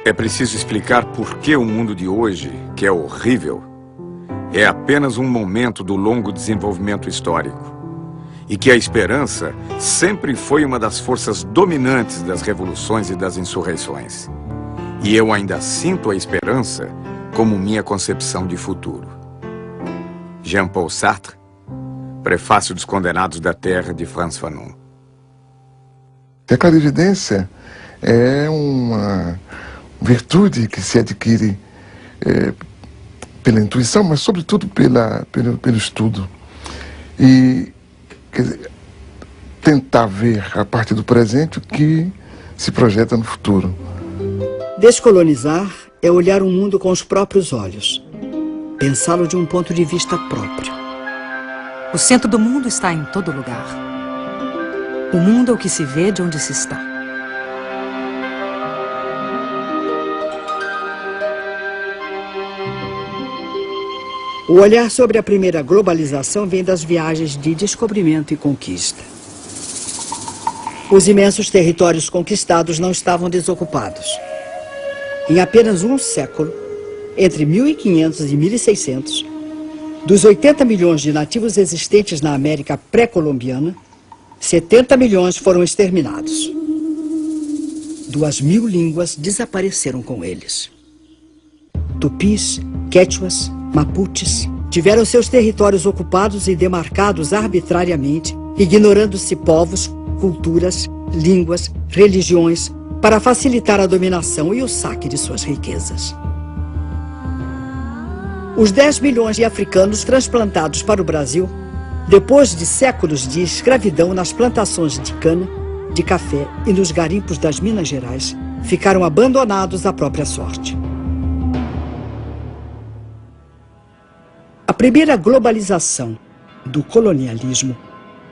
É preciso explicar por que o mundo de hoje, que é horrível, é apenas um momento do longo desenvolvimento histórico. E que a esperança sempre foi uma das forças dominantes das revoluções e das insurreições. E eu ainda sinto a esperança como minha concepção de futuro. Jean-Paul Sartre, Prefácio dos Condenados da Terra, de Frantz Fanon. A clarividência é uma virtude que se adquire pela intuição, mas sobretudo pelo estudo. E quer dizer, tentar ver a partir do presente o que se projeta no futuro. Descolonizar é olhar o mundo com os próprios olhos, pensá-lo de um ponto de vista próprio. O centro do mundo está em todo lugar. O mundo é o que se vê de onde se está. O olhar sobre a primeira globalização vem das viagens de descobrimento e conquista. Os imensos territórios conquistados não estavam desocupados. Em apenas um século, entre 1500 e 1600, dos 80 milhões de nativos existentes na América pré-colombiana, 70 milhões foram exterminados. 2.000 línguas desapareceram com eles. Tupis, quechuas, mapuches tiveram seus territórios ocupados e demarcados arbitrariamente, ignorando-se povos, culturas, línguas, religiões, para facilitar a dominação e o saque de suas riquezas. Os 10 milhões de africanos transplantados para o Brasil, depois de séculos de escravidão nas plantações de cana, de café e nos garimpos das Minas Gerais, ficaram abandonados à própria sorte. A primeira globalização do colonialismo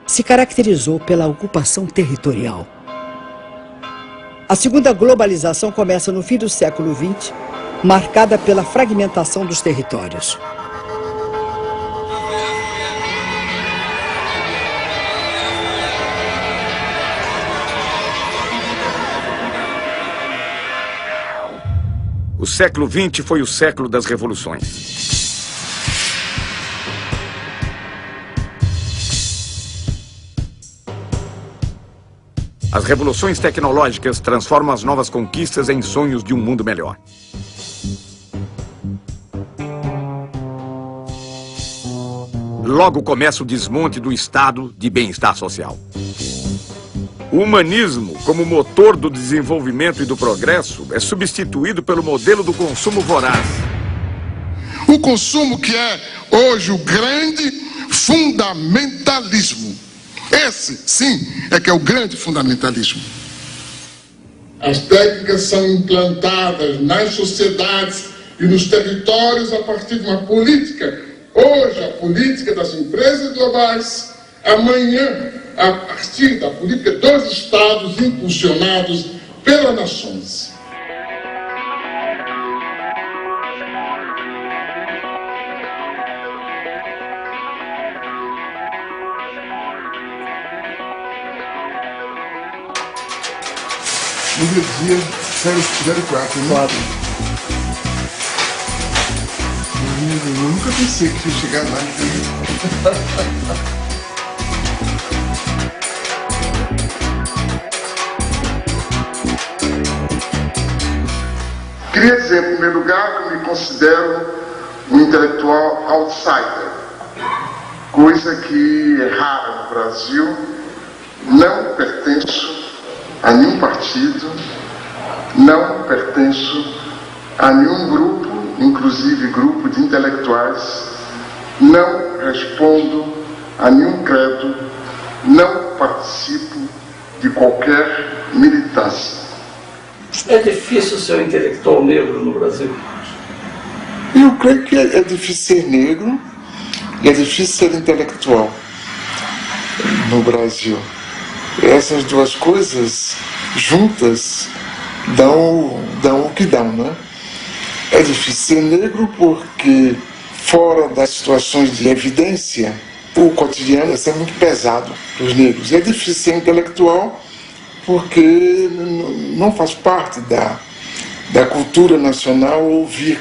se caracterizou pela ocupação territorial. A segunda globalização começa no fim do século XX, marcada pela fragmentação dos territórios. O século XX foi o século das revoluções. As revoluções tecnológicas transformam as novas conquistas em sonhos de um mundo melhor. Logo começa o desmonte do estado de bem-estar social. O humanismo, como motor do desenvolvimento e do progresso, é substituído pelo modelo do consumo voraz. O consumo que é hoje o grande fundamentalismo. Esse, sim, é que é o grande fundamentalismo. As técnicas são implantadas nas sociedades e nos territórios a partir de uma política. Hoje, a política das empresas globais. Amanhã, a partir da política dos Estados impulsionados pelas nações. Energia 04, né? Claro. Eu nunca pensei que ia chegar lá. Queria dizer, em primeiro lugar, que eu me considero um intelectual outsider, coisa que é rara no Brasil. Não pertenço a nenhum partido, não pertenço a nenhum grupo, inclusive grupo de intelectuais, não respondo a nenhum credo, não participo de qualquer militância. É difícil ser um intelectual negro no Brasil? Eu creio que é difícil ser negro e é difícil ser intelectual no Brasil. Essas duas coisas juntas dão o que dão, né? É difícil ser negro porque, fora das situações de evidência, o cotidiano é muito pesado para os negros. E é difícil ser intelectual porque não faz parte da cultura nacional ouvir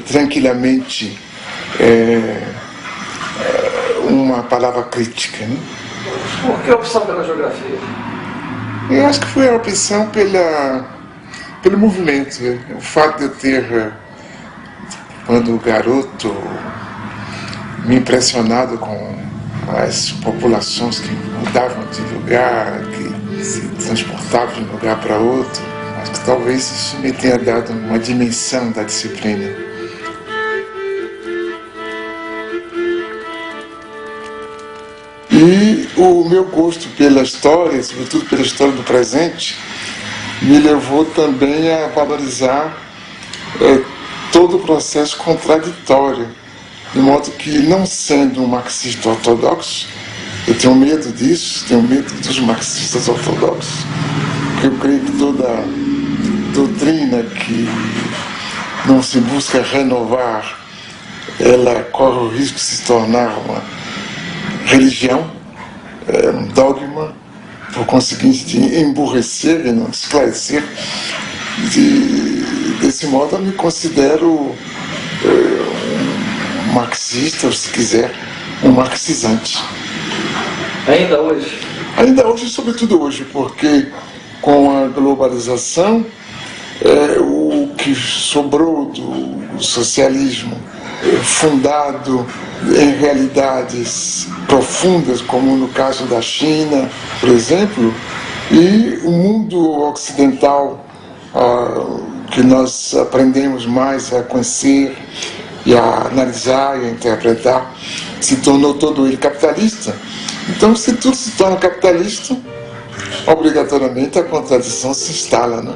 tranquilamente uma palavra crítica, né? Por que a opção pela geografia? Eu acho que foi a opção pelo movimento. O fato de eu ter, quando garoto, me impressionado com as populações que mudavam de lugar, que se transportavam de um lugar para outro. Acho que talvez isso me tenha dado uma dimensão da disciplina. E o meu gosto pela história, sobretudo pela história do presente, me levou também a valorizar todo o processo contraditório. De modo que, não sendo um marxista ortodoxo, eu tenho medo disso, tenho medo dos marxistas ortodoxos, porque eu creio que toda doutrina que não se busca renovar, ela corre o risco de se tornar uma religião, um dogma, por conseguinte de emburrecer e não esclarecer. Desse modo eu me considero marxista, ou se quiser, um marxizante. Ainda hoje? Ainda hoje, sobretudo hoje, porque com a globalização, o que sobrou do socialismo, fundado em realidades profundas, como no caso da China, por exemplo, e o mundo ocidental, que nós aprendemos mais a conhecer e a analisar e a interpretar, se tornou todo ele capitalista. Então, se tudo se torna capitalista, obrigatoriamente a contradição se instala, né?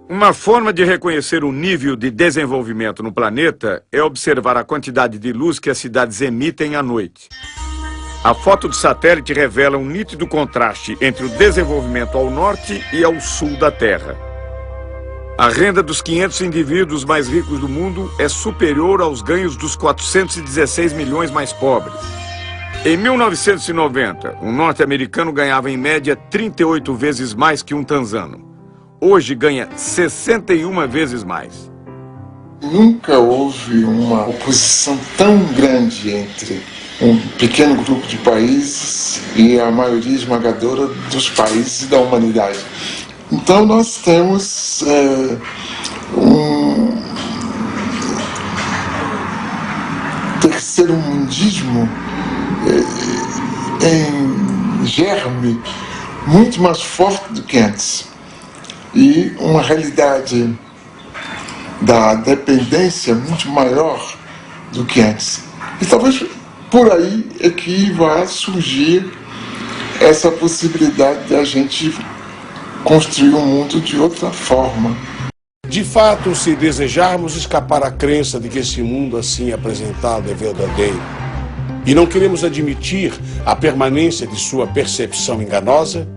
Uma forma de reconhecer o nível de desenvolvimento no planeta é observar a quantidade de luz que as cidades emitem à noite. A foto de satélite revela um nítido contraste entre o desenvolvimento ao norte e ao sul da Terra. A renda dos 500 indivíduos mais ricos do mundo é superior aos ganhos dos 416 milhões mais pobres. Em 1990, um norte-americano ganhava em média 38 vezes mais que um tanzano. Hoje ganha 61 vezes mais. Nunca houve uma oposição tão grande entre um pequeno grupo de países e a maioria esmagadora dos países da humanidade. Então nós temos um terceiro mundismo em germe muito mais forte do que antes. E uma realidade da dependência muito maior do que antes. E talvez por aí é que vai surgir essa possibilidade de a gente construir um mundo de outra forma. De fato, se desejarmos escapar à crença de que esse mundo assim apresentado é verdadeiro, e não queremos admitir a permanência de sua percepção enganosa,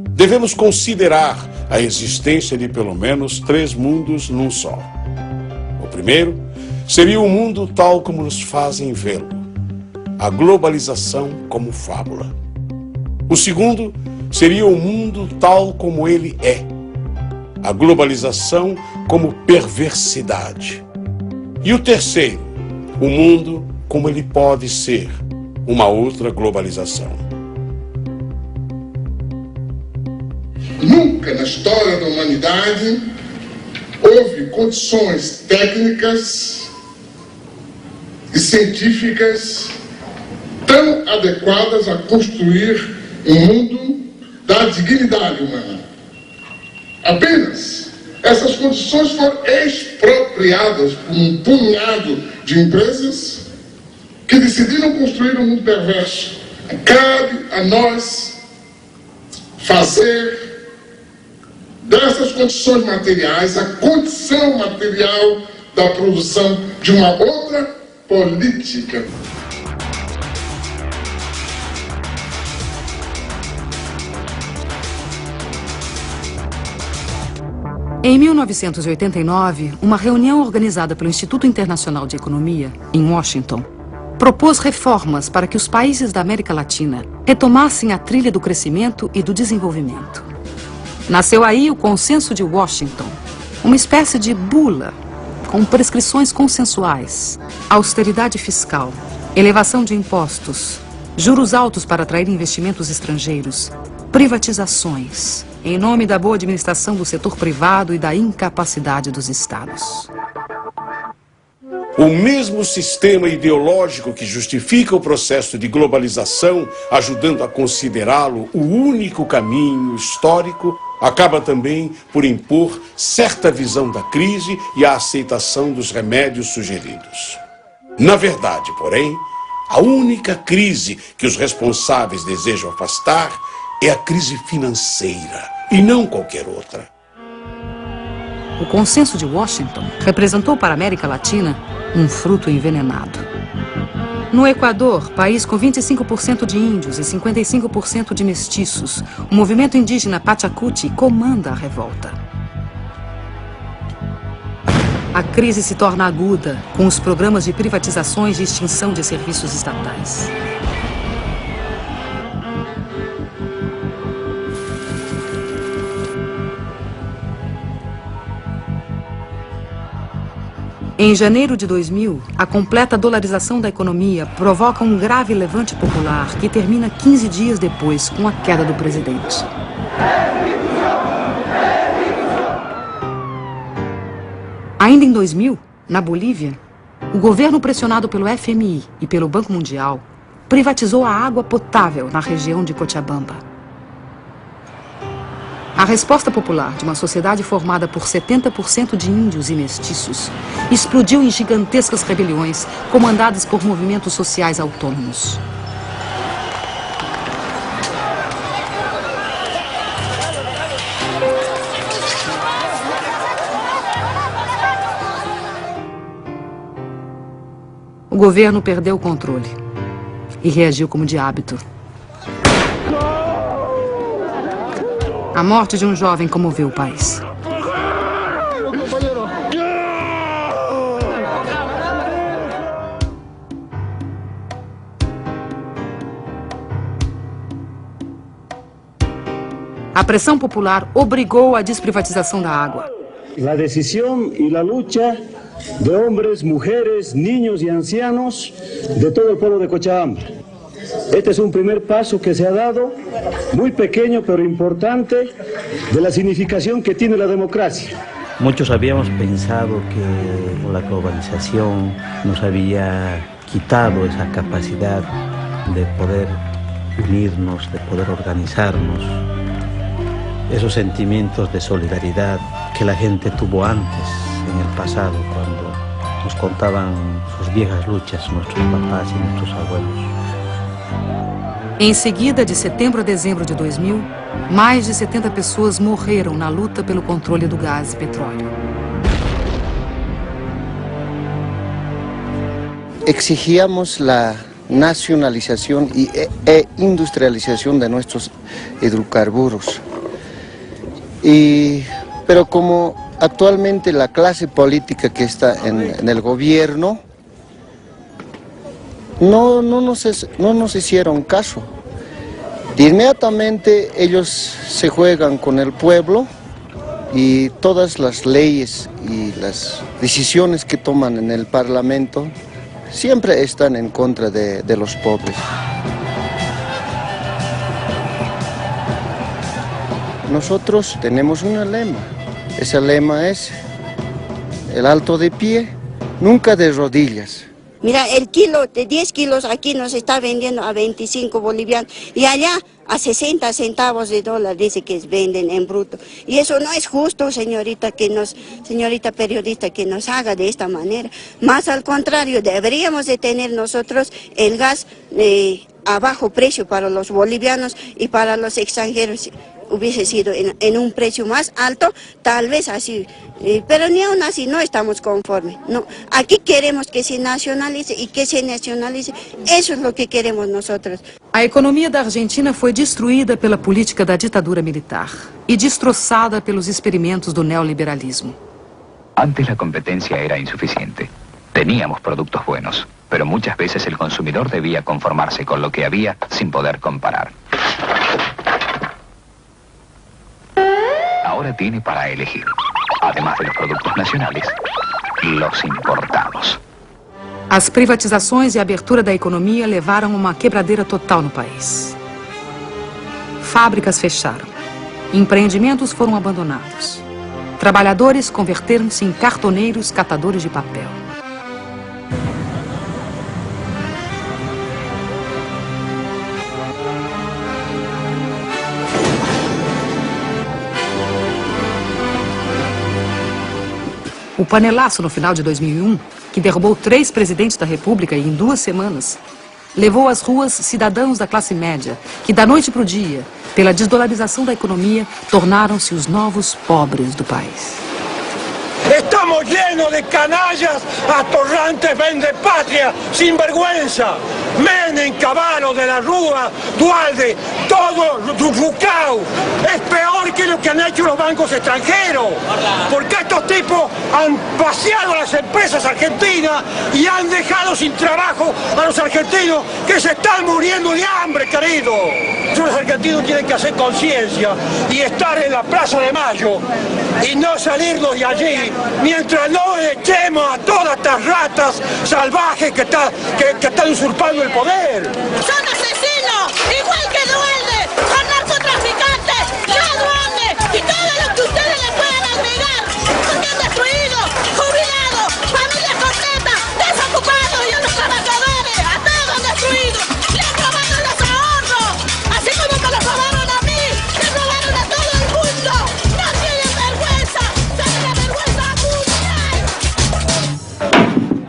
devemos considerar a existência de pelo menos 3 mundos num só. O primeiro seria o mundo tal como nos fazem vê-lo, a globalização como fábula. O segundo seria o mundo tal como ele é, a globalização como perversidade. E o terceiro, o mundo como ele pode ser, uma outra globalização. Nunca na história da humanidade houve condições técnicas e científicas tão adequadas a construir um mundo da dignidade humana. Apenas essas condições foram expropriadas por um punhado de empresas que decidiram construir um mundo perverso. Cabe a nós fazer dessas condições materiais a condição material da produção de uma outra política. Em 1989, uma reunião organizada pelo Instituto Internacional de Economia, em Washington, propôs reformas para que os países da América Latina retomassem a trilha do crescimento e do desenvolvimento. Nasceu aí o Consenso de Washington, uma espécie de bula com prescrições consensuais, austeridade fiscal, elevação de impostos, juros altos para atrair investimentos estrangeiros, privatizações, em nome da boa administração do setor privado e da incapacidade dos estados. O mesmo sistema ideológico que justifica o processo de globalização, ajudando a considerá-lo o único caminho histórico, acaba também por impor certa visão da crise e a aceitação dos remédios sugeridos. Na verdade, porém, a única crise que os responsáveis desejam afastar é a crise financeira, e não qualquer outra. O Consenso de Washington representou para a América Latina um fruto envenenado. No Equador, país com 25% de índios e 55% de mestiços, o movimento indígena Pachacuti comanda a revolta. A crise se torna aguda com os programas de privatizações e extinção de serviços estatais. Em janeiro de 2000, a completa dolarização da economia provoca um grave levante popular que termina 15 dias depois com a queda do presidente. Ainda em 2000, na Bolívia, o governo pressionado pelo FMI e pelo Banco Mundial privatizou a água potável na região de Cochabamba. A resposta popular de uma sociedade formada por 70% de índios e mestiços explodiu em gigantescas rebeliões comandadas por movimentos sociais autônomos. O governo perdeu o controle e reagiu como de hábito. A morte de um jovem comoveu o país. A pressão popular obrigou a desprivatização da água. A decisão e a luta de homens, mulheres, niños e ancianos de todo o povo de Cochabamba. Este es un primer paso que se ha dado, muy pequeño pero importante, de la significación que tiene la democracia. Muchos habíamos pensado que la globalización nos había quitado esa capacidad de poder unirnos, de poder organizarnos, esos sentimientos de solidaridad que la gente tuvo antes, en el pasado, cuando nos contaban sus viejas luchas, nuestros papás y nuestros abuelos. Em seguida, de setembro a dezembro de 2000, mais de 70 pessoas morreram na luta pelo controle do gás e petróleo. Exigíamos la nacionalización e industrialización de nuestros hidrocarburos. Pero como actualmente la clase política que está en el gobierno no nos hicieron caso. Inmediatamente ellos se juegan con el pueblo y todas las leyes y las decisiones que toman en el Parlamento siempre están en contra de los pobres. Nosotros tenemos un lema. Ese lema es el alto de pie, nunca de rodillas. Mira, el kilo de 10 kilos aquí nos está vendiendo a 25 bolivianos y allá a 60 centavos de dólar dice que venden en bruto. Y eso no es justo, señorita periodista, que nos haga de esta manera. Más al contrario, deberíamos de tener nosotros el gas a bajo precio para los bolivianos y para los extranjeros. Hubiese sido en un precio más alto, tal vez así, pero ni aún así no estamos conformes. No, aquí queremos que se nacionalice y que se nacionalice, eso es lo que queremos nosotros. A economia da Argentina foi destruída pela política da ditadura militar e destroçada pelos experimentos do neoliberalismo. Antes la competencia era insuficiente. Teníamos productos buenos, pero muchas veces el consumidor debía conformarse con lo que había sin poder comparar. Ahora tiene para elegir, además de los productos nacionales, los importados. As privatizações e a abertura da economia levaram a uma quebradeira total no país. Fábricas fecharam. Empreendimentos foram abandonados. Trabalhadores converteram-se em cartoneiros catadores de papel. O panelaço no final de 2001, que derrubou 3 presidentes da República em 2 semanas, levou às ruas cidadãos da classe média, que da noite para o dia, pela desdolarização da economia, tornaram-se os novos pobres do país. Estamos llenos de canallas, atorrantes, vendepatria, sinvergüenza. Menem, Cavallo, de la Rúa, Duhalde, todo Rucao. Es peor que lo que han hecho los bancos extranjeros. Porque estos tipos han vaciado las empresas argentinas y han dejado sin trabajo a los argentinos que se están muriendo de hambre, querido. Los argentinos tienen que hacer conciencia y estar en la Plaza de Mayo y no salirnos de allí mientras no echemos a todas estas ratas salvajes que están usurpando el poder. Son asesinos, igual que Duhalde, son narcotraficantes, ladrones y todo lo que ustedes le puedan agregar, porque han destruido jubilados, familias completas, desocupados y a los trabajadores, a todos han destruido, le han robado los ahorros, así como me los robaron a mí, le robaron a todo el mundo, no tienen vergüenza, tienen la vergüenza mundial.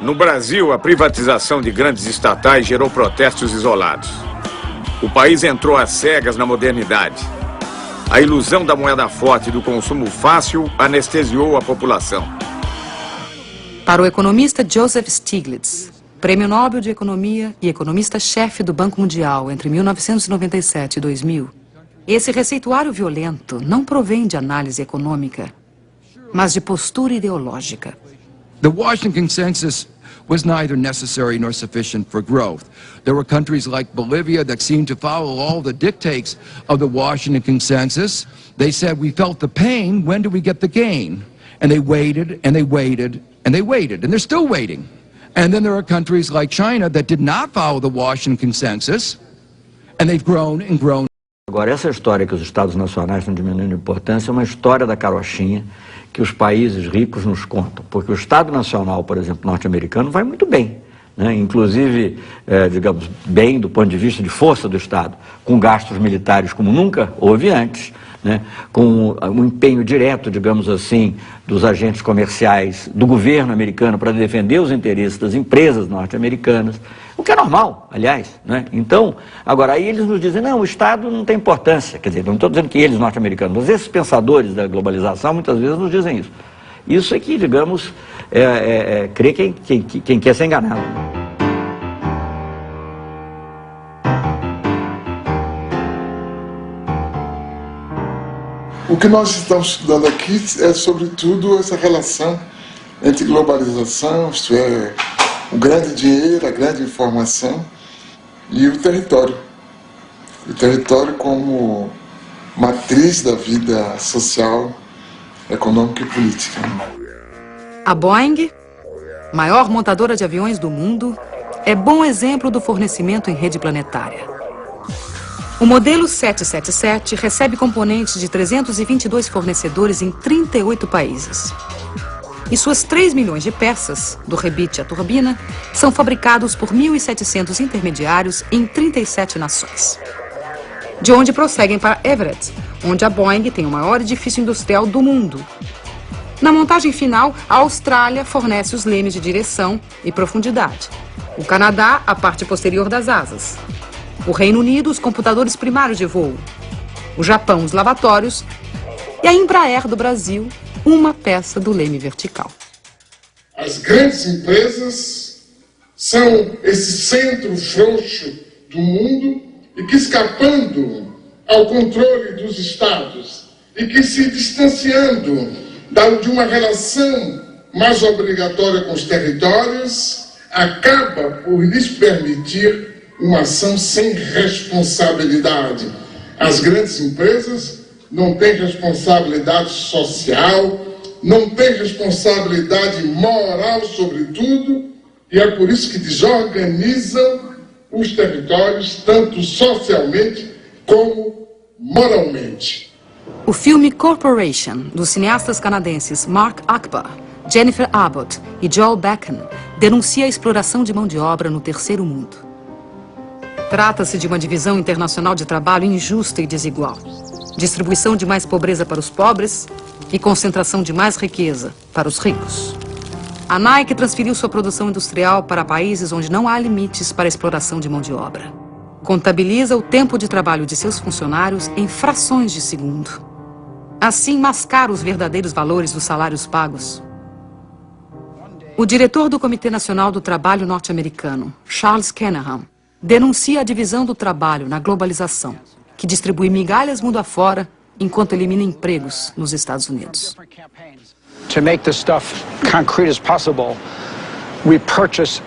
No Brasil, a privatização de grandes estatais gerou protestos isolados. O país entrou às cegas na modernidade. A ilusão da moeda forte e do consumo fácil anestesiou a população. Para o economista Joseph Stiglitz, Prêmio Nobel de Economia e economista-chefe do Banco Mundial entre 1997 e 2000, esse receituário violento não provém de análise econômica, mas de postura ideológica. The Washington Consensus was neither necessary nor sufficient for growth. There were countries like Bolivia that seemed to follow all the dictates of the Washington Consensus. They said, we felt the pain, when do we get the gain? And they waited, and they waited, and they waited, and they're still waiting. And then there are countries like China that did not follow the Washington Consensus, and they've grown and grown. Agora, essa história que os Estados Nacionais estão diminuindo de importância é uma história da carochinha que os países ricos nos contam, porque o Estado Nacional, por exemplo, norte-americano, vai muito bem, né? Inclusive, digamos, bem do ponto de vista de força do Estado, com gastos militares como nunca houve antes, né? Com um empenho direto, digamos assim, dos agentes comerciais do governo americano para defender os interesses das empresas norte-americanas, o que é normal, aliás, né? Então, agora aí eles nos dizem, não, o Estado não tem importância, quer dizer, não estou dizendo que eles norte-americanos, mas esses pensadores da globalização muitas vezes nos dizem isso. Isso é que, digamos, crê quem quer ser enganado. O que nós estamos estudando aqui é, sobretudo, essa relação entre globalização, isto é, o grande dinheiro, a grande informação, e o território. O território como matriz da vida social, econômica e política. A Boeing, maior montadora de aviões do mundo, é bom exemplo do fornecimento em rede planetária. O modelo 777 recebe componentes de 322 fornecedores em 38 países. E suas 3 milhões de peças, do rebite à turbina, são fabricados por 1.700 intermediários em 37 nações. De onde prosseguem para Everett, onde a Boeing tem o maior edifício industrial do mundo. Na montagem final, a Austrália fornece os lemes de direção e profundidade. O Canadá, a parte posterior das asas. O Reino Unido, os computadores primários de voo. O Japão, os lavatórios. E a Embraer do Brasil, uma peça do leme vertical. As grandes empresas são esse centro frouxo do mundo e que, escapando ao controle dos estados e que se distanciando de uma relação mais obrigatória com os territórios, acaba por lhes permitir uma ação sem responsabilidade. As grandes empresas não têm responsabilidade social, não têm responsabilidade moral sobre tudo, e é por isso que desorganizam os territórios, tanto socialmente como moralmente. O filme Corporation, dos cineastas canadenses Mark Akbar, Jennifer Abbott e Joel Becken, denuncia a exploração de mão de obra no terceiro mundo. Trata-se de uma divisão internacional de trabalho injusta e desigual. Distribuição de mais pobreza para os pobres e concentração de mais riqueza para os ricos. A Nike transferiu sua produção industrial para países onde não há limites para a exploração de mão de obra. Contabiliza o tempo de trabalho de seus funcionários em frações de segundo. Assim, mascara os verdadeiros valores dos salários pagos. O diretor do Comitê Nacional do Trabalho norte-americano, Charles Kenahan, denuncia a divisão do trabalho na globalização, que distribui migalhas mundo afora enquanto elimina empregos nos Estados Unidos. To make this stuff concrete as possible, we purchase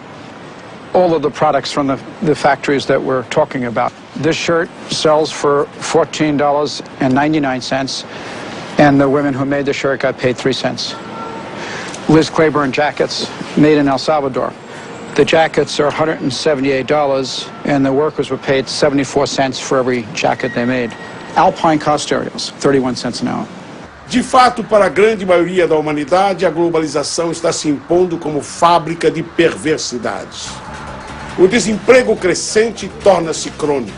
all of the products from the factories that we're talking about. This shirt sells for $14.99, and the women who made the shirt got paid 3 cents. Liz Claiborne jackets, made in El Salvador. The jackets are $178, and the workers were paid 74 cents for every jacket they made. Alpine cost areas, 31 cents an hour. De fato, para a grande maioria da humanidade, a globalização está se impondo como fábrica de perversidades. O desemprego crescente torna-se crônico.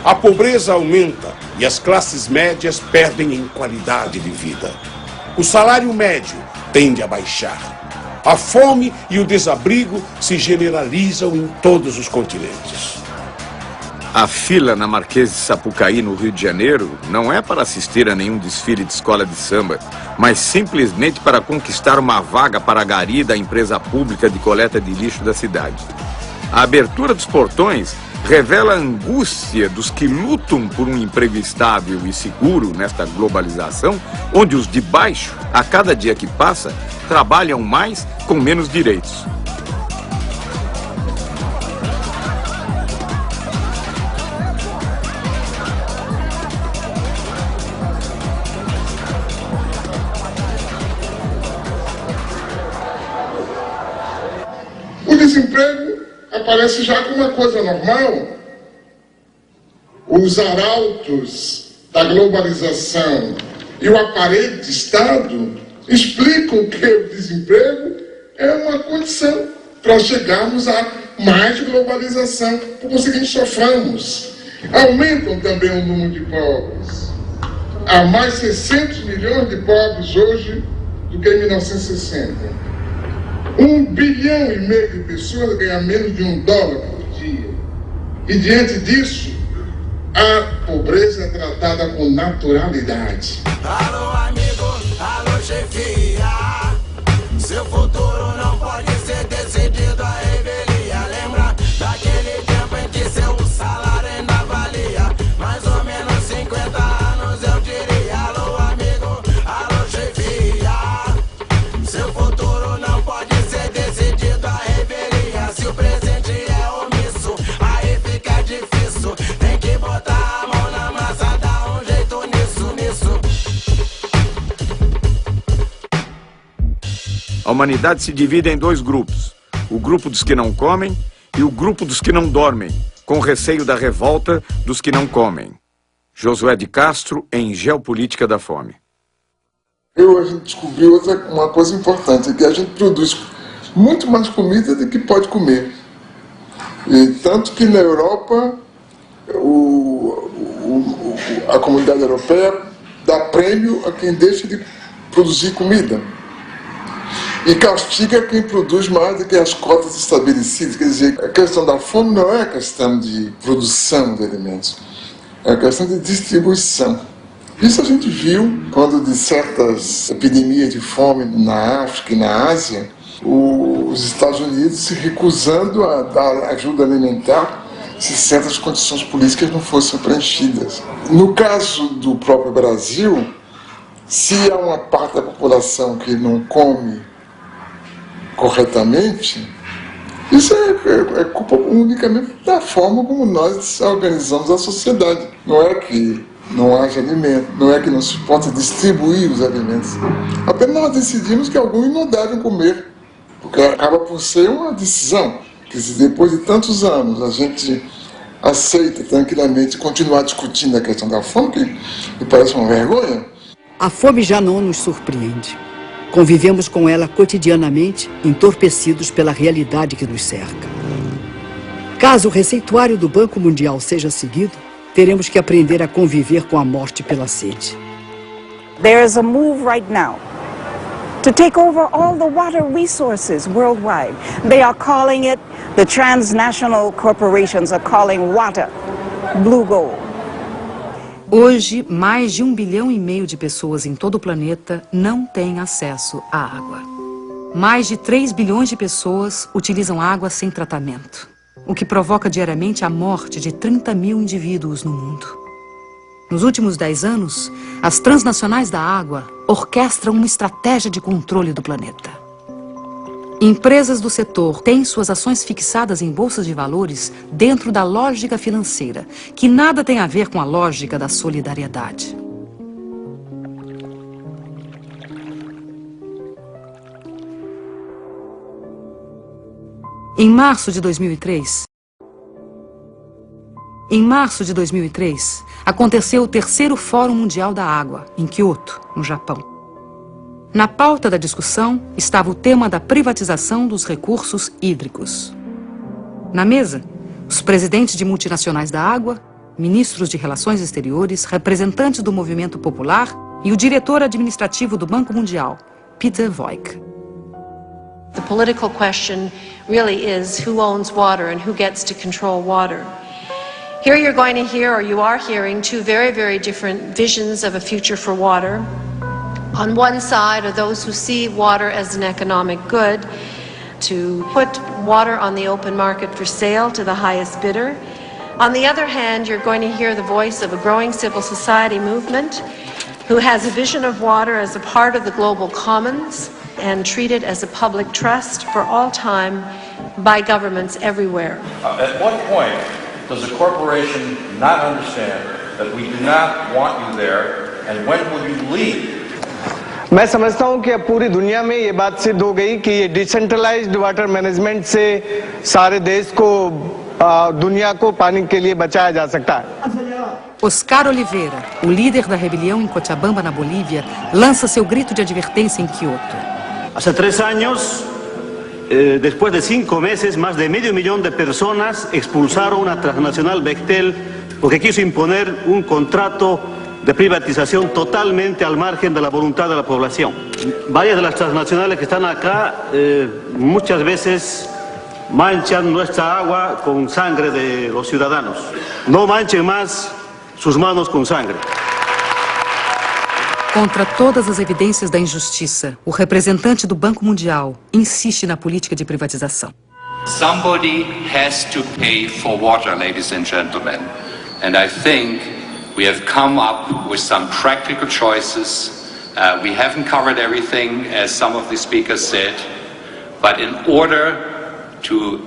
A pobreza aumenta e as classes médias perdem em qualidade de vida. O salário médio tende a baixar. A fome e o desabrigo se generalizam em todos os continentes. A fila na Marquês de Sapucaí, no Rio de Janeiro, não é para assistir a nenhum desfile de escola de samba, mas simplesmente para conquistar uma vaga para a gari da empresa pública de coleta de lixo da cidade. A abertura dos portões revela a angústia dos que lutam por um emprego estável e seguro nesta globalização, onde os de baixo, a cada dia que passa, trabalham mais com menos direitos. O desemprego aparece já como uma coisa normal. Os arautos da globalização e o aparelho de Estado explicam que o desemprego é uma condição para chegarmos a mais globalização. Por conseguinte, soframos. Aumentam também o número de pobres. Há mais 600 milhões de pobres hoje do que em 1960. 1,5 bilhão de pessoas ganham menos de $1 por dia. E diante disso, a pobreza é tratada com naturalidade. Alô, amigo, alô, chefia. Seu futuro não pode ser decidido à revelia. Lembra daquele tempo em que seu salário ainda valia mais ou menos 50 anos, eu diria. Alô, amigo, alô, chefia. Seu futuro não pode ser decidido à revelia. Se o presente é omisso, aí fica difícil. Tem que botar a mão na massa, dar um jeito nisso. A humanidade se divide em dois grupos. O grupo dos que não comem e o grupo dos que não dormem, com receio da revolta dos que não comem. Josué de Castro, em Geopolítica da Fome. A gente descobriu uma coisa importante, que a gente produz muito mais comida do que pode comer. E tanto que na Europa, a comunidade europeia dá prêmio a quem deixa de produzir comida. E castiga quem produz mais do que as cotas estabelecidas. Quer dizer, a questão da fome não é a questão de produção de alimentos, é a questão de distribuição. Isso a gente viu quando de certas epidemias de fome na África e na Ásia, os Estados Unidos se recusando a dar ajuda alimentar se certas condições políticas não fossem preenchidas. No caso do próprio Brasil, se há uma parte da população que não come corretamente, Isso é culpa unicamente da forma como nós organizamos a sociedade. Não é que não haja alimento, não é que não se possa distribuir os alimentos. Apenas nós decidimos que alguns não devem comer, porque acaba por ser uma decisão. Que se depois de tantos anos a gente aceita tranquilamente continuar discutindo a questão da fome, que me parece uma vergonha. A fome já não nos surpreende. Convivemos com ela cotidianamente, entorpecidos pela realidade que nos cerca. Caso o receituário do Banco Mundial seja seguido, teremos que aprender a conviver com a morte pela sede. There is a move right now to take over all the water resources worldwide. They are calling it, the transnational corporations are calling water blue gold. Hoje, mais de 1,5 bilhão de pessoas em todo o planeta não têm acesso à água. Mais de 3 bilhões de pessoas utilizam água sem tratamento, o que provoca diariamente a morte de 30 mil indivíduos no mundo. Nos últimos 10 anos, as transnacionais da água orquestram uma estratégia de controle do planeta. Empresas do setor têm suas ações fixadas em bolsas de valores dentro da lógica financeira, que nada tem a ver com a lógica da solidariedade. Em março de 2003, aconteceu o 3º Fórum Mundial da Água, em Kyoto, no Japão. Na pauta da discussão estava o tema da privatização dos recursos hídricos. Na mesa, os presidentes de multinacionais da água, ministros de relações exteriores, representantes do movimento popular e o diretor administrativo do Banco Mundial, Peter Voigt. The political question really is who owns water and who gets to control water. Here you're going to hear, or you are hearing, two very, very different visions of a future for water. On one side are those who see water as an economic good, to put water on the open market for sale to the highest bidder. On the other hand, you're going to hear the voice of a growing civil society movement who has a vision of water as a part of the global commons and treat it as a public trust for all time by governments everywhere. At what point does a corporation not understand that we do not want you there, and when will you leave? मैं समझता हूं कि अब पूरी दुनिया में ये बात सिद्ध हो गई कि ये डिसेंट्रलाइज्ड वाटर मैनेजमेंट से सारे देश को दुनिया को पानी के लिए बचाया जा सकता है। Oscar Oliveira, o líder da rebelião em Cochabamba, na Bolívia, lança seu grito de advertência em Kyoto. Hace 3 años, después de 5 meses, más de medio millón de personas expulsaron a transnacional Bechtel porque quiso imponer un contrato de privatización totalmente al margen de la voluntad de la población. Varias de las transnacionales que están acá muchas veces manchan nuestra agua con sangre de los ciudadanos. No manchen más sus manos com sangre. Contra todas as evidências da injustiça, o representante do Banco Mundial insiste na política de privatização. Somebody has to pay for water, ladies and gentlemen. And I think we have come up with some practical choices. We haven't covered everything, as some of the speakers said. But in order to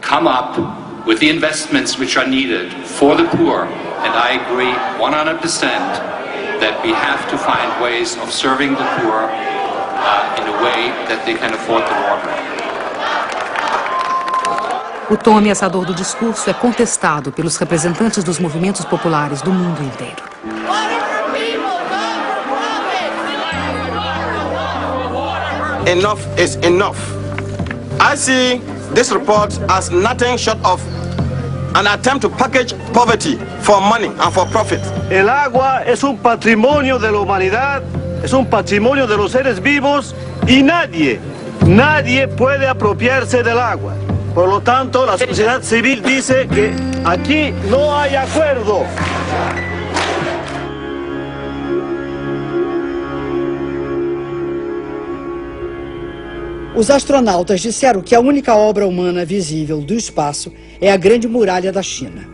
come up with the investments which are needed for the poor, and I agree 100% that we have to find ways of serving the poor in a way that they can afford the water. O tom ameaçador do discurso é contestado pelos representantes dos movimentos populares do mundo inteiro. Enough is enough. I see this report as nothing short of an attempt to package poverty for money and for profit. El agua es un patrimonio de la humanidad, es un patrimonio de los seres vivos y nadie puede apropiarse del agua. Por lo tanto, la sociedad civil dice que aquí no hay acuerdo. Os astronautas disseram que a única obra humana visível do espaço é a Grande Muralha da China.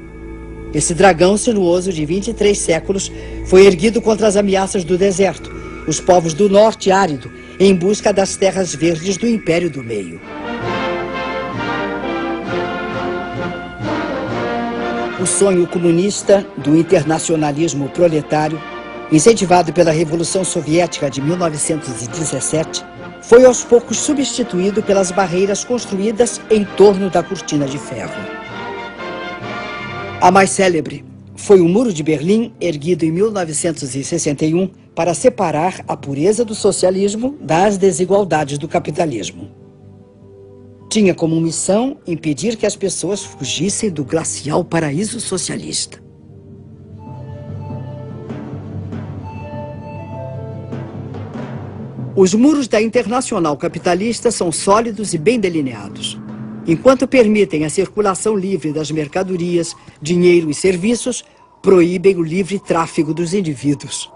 Esse dragão sinuoso de 23 séculos foi erguido contra as ameaças do deserto, os povos do norte árido, em busca das terras verdes do Império do Meio. O sonho comunista do internacionalismo proletário, incentivado pela Revolução Soviética de 1917, foi aos poucos substituído pelas barreiras construídas em torno da cortina de ferro. A mais célebre foi o Muro de Berlim, erguido em 1961 para separar a pureza do socialismo das desigualdades do capitalismo. Tinha como missão impedir que as pessoas fugissem do glacial paraíso socialista. Os muros da Internacional Capitalista são sólidos e bem delineados. Enquanto permitem a circulação livre das mercadorias, dinheiro e serviços, proíbem o livre tráfego dos indivíduos.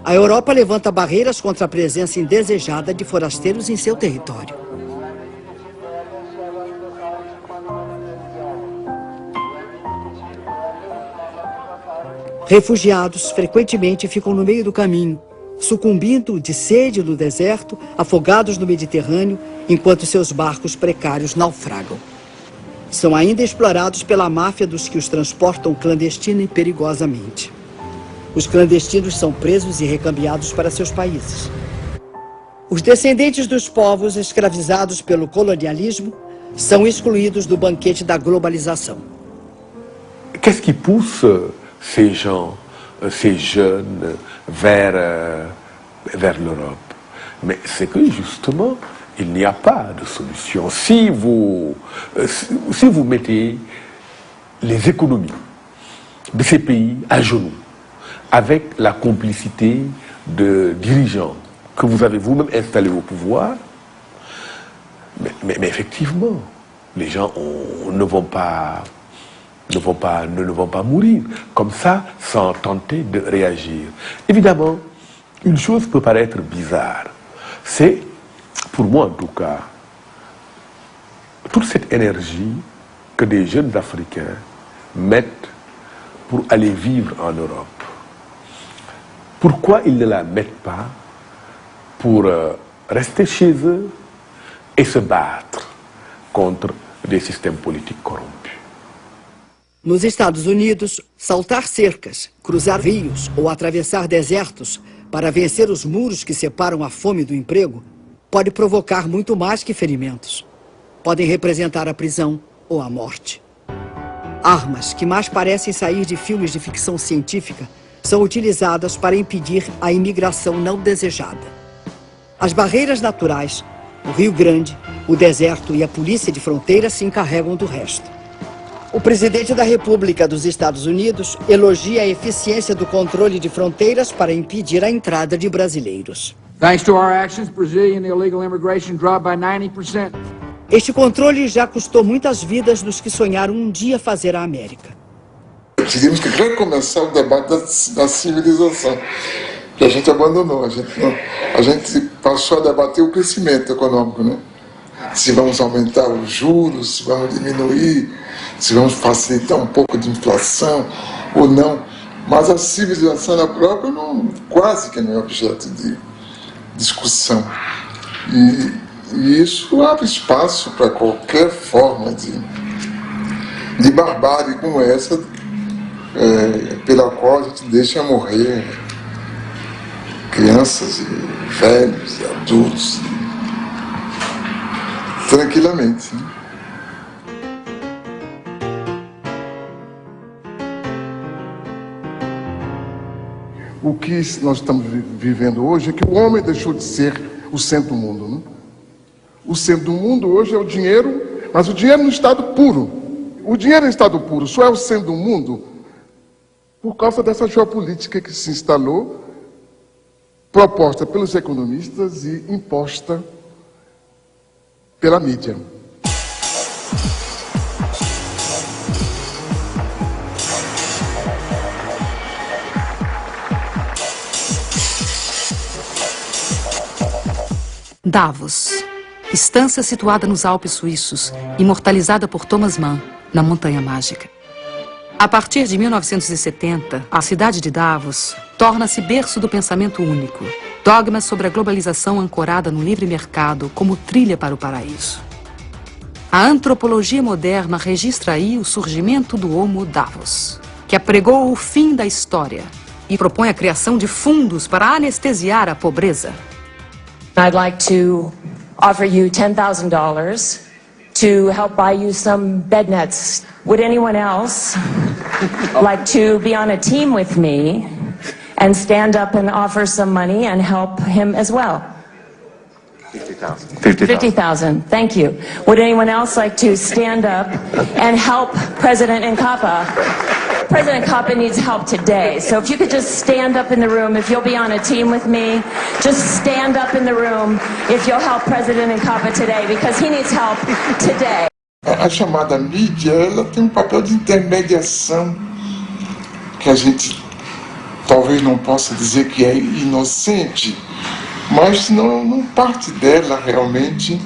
A Europa levanta barreiras contra a presença indesejada de forasteiros em seu território. Refugiados frequentemente ficam no meio do caminho, sucumbindo de sede no deserto, afogados no Mediterrâneo, enquanto seus barcos precários naufragam. São ainda explorados pela máfia dos que os transportam clandestina e perigosamente. Os clandestinos são presos e recambiados para seus países. Os descendentes dos povos escravizados pelo colonialismo são excluídos do banquete da globalização. Qu'est-ce qui pousse ces gens, ces jeunes vers l'Europe? Mais c'est que justement, il n'y a pas de solution. Si vous mettez les économies de ces pays à genoux, avec la complicité de dirigeants que vous avez vous-même installés au pouvoir, mais effectivement, les gens ne vont pas mourir comme ça sans tenter de réagir. Évidemment, une chose peut paraître bizarre, c'est, pour moi en tout cas, toute cette énergie que des jeunes Africains mettent pour aller vivre en Europe. Pourquoi ils ne la mettent pas pour rester chez eux et se battre contre des systèmes politiques corrompus? Nos Estados Unidos, saltar cercas, cruzar rios ou atravessar desertos para vencer os muros que separam a fome do emprego pode provocar muito mais que ferimentos. Podem representar a prisão ou a morte. Armas que mais parecem sair de filmes de ficção científica são utilizadas para impedir a imigração não desejada. As barreiras naturais, o Rio Grande, o deserto e a polícia de fronteira se encarregam do resto. O presidente da República dos Estados Unidos elogia a eficiência do controle de fronteiras para impedir a entrada de brasileiros. Thanks to our actions, Brazilian illegal immigration dropped by 90%. Este controle já custou muitas vidas dos que sonharam um dia fazer a América. Tivemos que recomeçar o debate da civilização, que a gente abandonou. A gente passou a debater o crescimento econômico, né? Se vamos aumentar os juros, se vamos diminuir, se vamos facilitar um pouco de inflação ou não. Mas a civilização na própria quase que não é objeto de discussão. E isso abre espaço para qualquer forma de barbárie como essa, pela qual a gente deixa morrer crianças e velhos e adultos tranquilamente. O que nós estamos vivendo hoje é que o homem deixou de ser o centro do mundo, né? O centro do mundo hoje é o dinheiro, mas o dinheiro no estado puro. O dinheiro em estado puro só é o centro do mundo por causa dessa geopolítica que se instalou, proposta pelos economistas e imposta pela mídia. Davos, estância situada nos Alpes suíços, imortalizada por Thomas Mann, na Montanha Mágica. A partir de 1970, a cidade de Davos torna-se berço do pensamento único, dogmas sobre a globalização ancorada no livre mercado como trilha para o paraíso. A antropologia moderna registra aí o surgimento do Homo Davos, que apregou o fim da história e propõe a criação de fundos para anestesiar a pobreza. I'd like to offer you $10,000 to help buy you some bed nets. Would anyone else like to be on a team with me and stand up and offer some money and help him as well? 50,000. 50,000. Thank you. Would anyone else like to stand up and help President Nkapa? President Nkapa needs help today. So if you could just stand up in the room, if you'll be on a team with me, just stand up in the room if you'll help President Nkapa today, because he needs help today. A chamada mídia, ela tem um papel de intermediação que a gente talvez não possa dizer que é inocente, mas não parte dela realmente,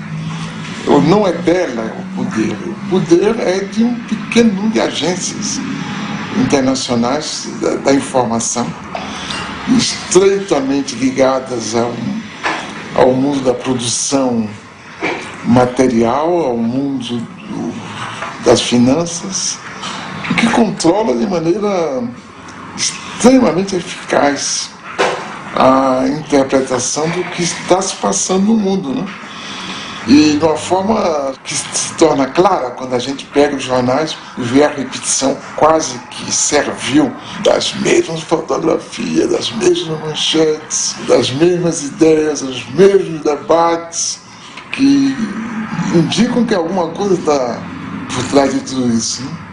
ou não é dela o poder. O poder é de um pequeno número de agências internacionais da informação, estreitamente ligadas ao mundo da produção material, ao mundo das finanças, que controla de maneira extremamente eficaz a interpretação do que está se passando no mundo, né? E de uma forma que se torna clara quando a gente pega os jornais e vê a repetição quase que servil das mesmas fotografias, das mesmas manchetes, das mesmas ideias, dos mesmos debates, que indicam que alguma coisa está por trás de tudo isso, né?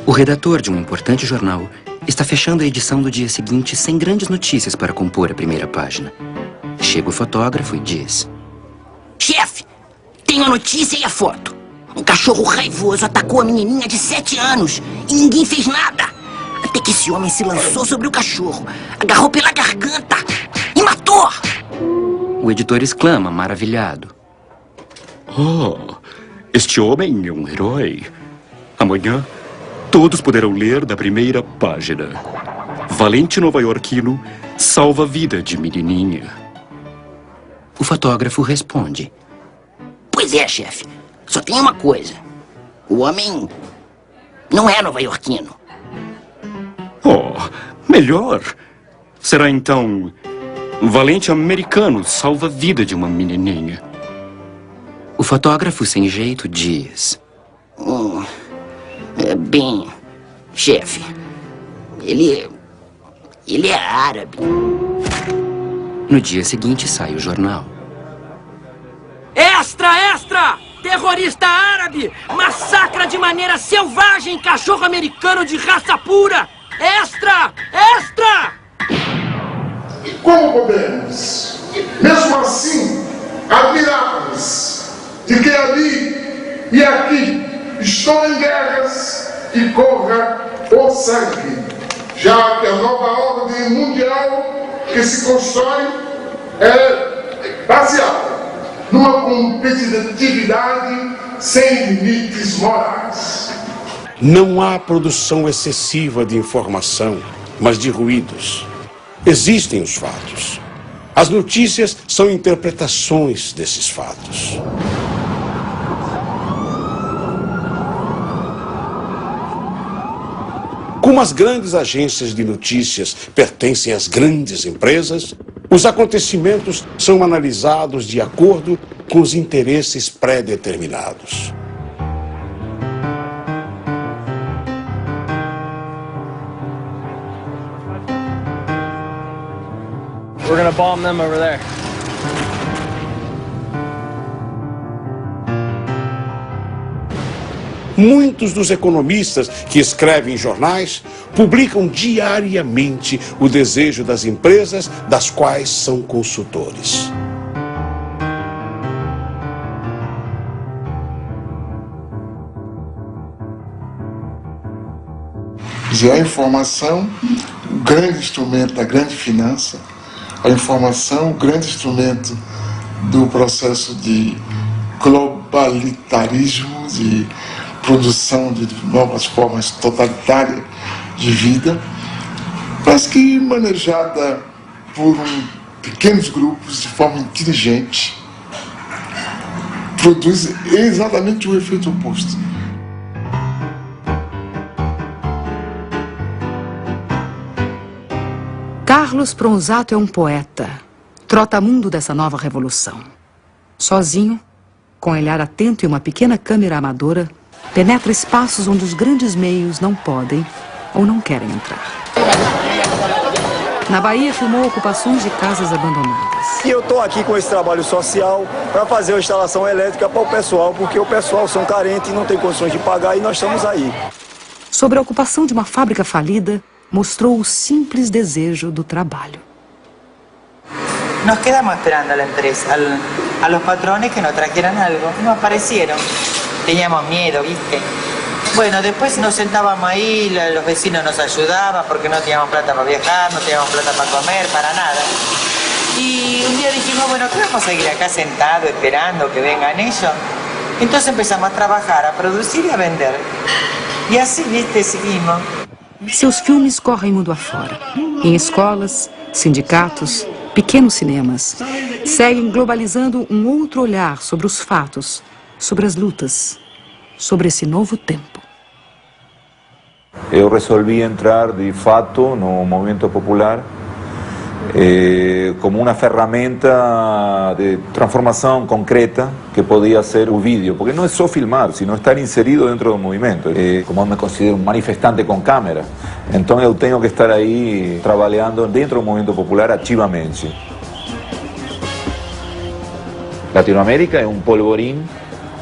O redator de um importante jornal está fechando a edição do dia seguinte sem grandes notícias para compor a primeira página. Chega o fotógrafo e diz: Chefe, tenho a notícia e a foto. Um cachorro raivoso atacou a menininha de 7 anos e ninguém fez nada. Até que esse homem se lançou sobre o cachorro, agarrou pela garganta e matou. O editor exclama, maravilhado: Oh, este homem é um herói. Amanhã todos poderão ler da primeira página: valente nova-iorquino salva a vida de menininha. O fotógrafo responde: Pois é, chefe. Só tem uma coisa. O homem não é nova-iorquino. Oh, melhor. Será então valente americano salva a vida de uma menininha. O fotógrafo sem jeito diz: Bem, chefe, ele é árabe. No dia seguinte sai o jornal. Extra, extra! Terrorista árabe massacra de maneira selvagem cachorro americano de raça pura! Extra, extra! Como podemos, mesmo assim, admirar-nos de que ali e aqui estão em guerras e corra o sangue, já que a nova ordem mundial que se constrói é baseada numa competitividade sem limites morais. Não há produção excessiva de informação, mas de ruídos. Existem os fatos. As notícias são interpretações desses fatos. Como as grandes agências de notícias pertencem às grandes empresas, os acontecimentos são analisados de acordo com os interesses pré-determinados. We're gonna bomb them over there. Muitos dos economistas que escrevem em jornais publicam diariamente o desejo das empresas das quais são consultores. A informação, o grande instrumento da grande finança, a informação, o grande instrumento do processo de globalitarismo, de produção de novas formas totalitárias de vida, mas que manejada por um pequenos grupos, de forma inteligente, produz exatamente o efeito oposto. Carlos Pronzato é um poeta, trotamundo dessa nova revolução. Sozinho, com um olhar atento e uma pequena câmera amadora, penetra espaços onde os grandes meios não podem ou não querem entrar. Na Bahia, filmou ocupações de casas abandonadas. E eu estou aqui com esse trabalho social para fazer uma instalação elétrica para o pessoal, porque o pessoal são carentes e não tem condições de pagar, e nós estamos aí. Sobre a ocupação de uma fábrica falida, mostrou o simples desejo do trabalho. Nos quedamos esperando a la empresa, a los patrones que nos trajeran algo. No aparecieron. Teníamos miedo, ¿viste? Bueno, después nos sentábamos ahí, los vecinos nos ayudaban porque no teníamos plata para viajar, no teníamos plata para comer, para nada. Y un día dijimos, bueno, ¿qué vamos a seguir acá sentados esperando que vengan ellos? Entonces empezamos a trabajar, a producir y a vender. Y así, ¿viste? Seguimos. Seus filmes correm mundo afora. Em escolas, sindicatos, pequenos cinemas, seguem globalizando um outro olhar sobre os fatos, sobre as lutas, sobre esse novo tempo. Eu resolvi entrar de fato no movimento popular como uma ferramenta de transformação concreta que podia ser o vídeo, porque não é só filmar, sino estar inserido dentro do movimento. Como eu me considero um manifestante com câmera, então eu tenho que estar aí trabalhando dentro do movimento popular ativamente. Latinoamérica é um polvorim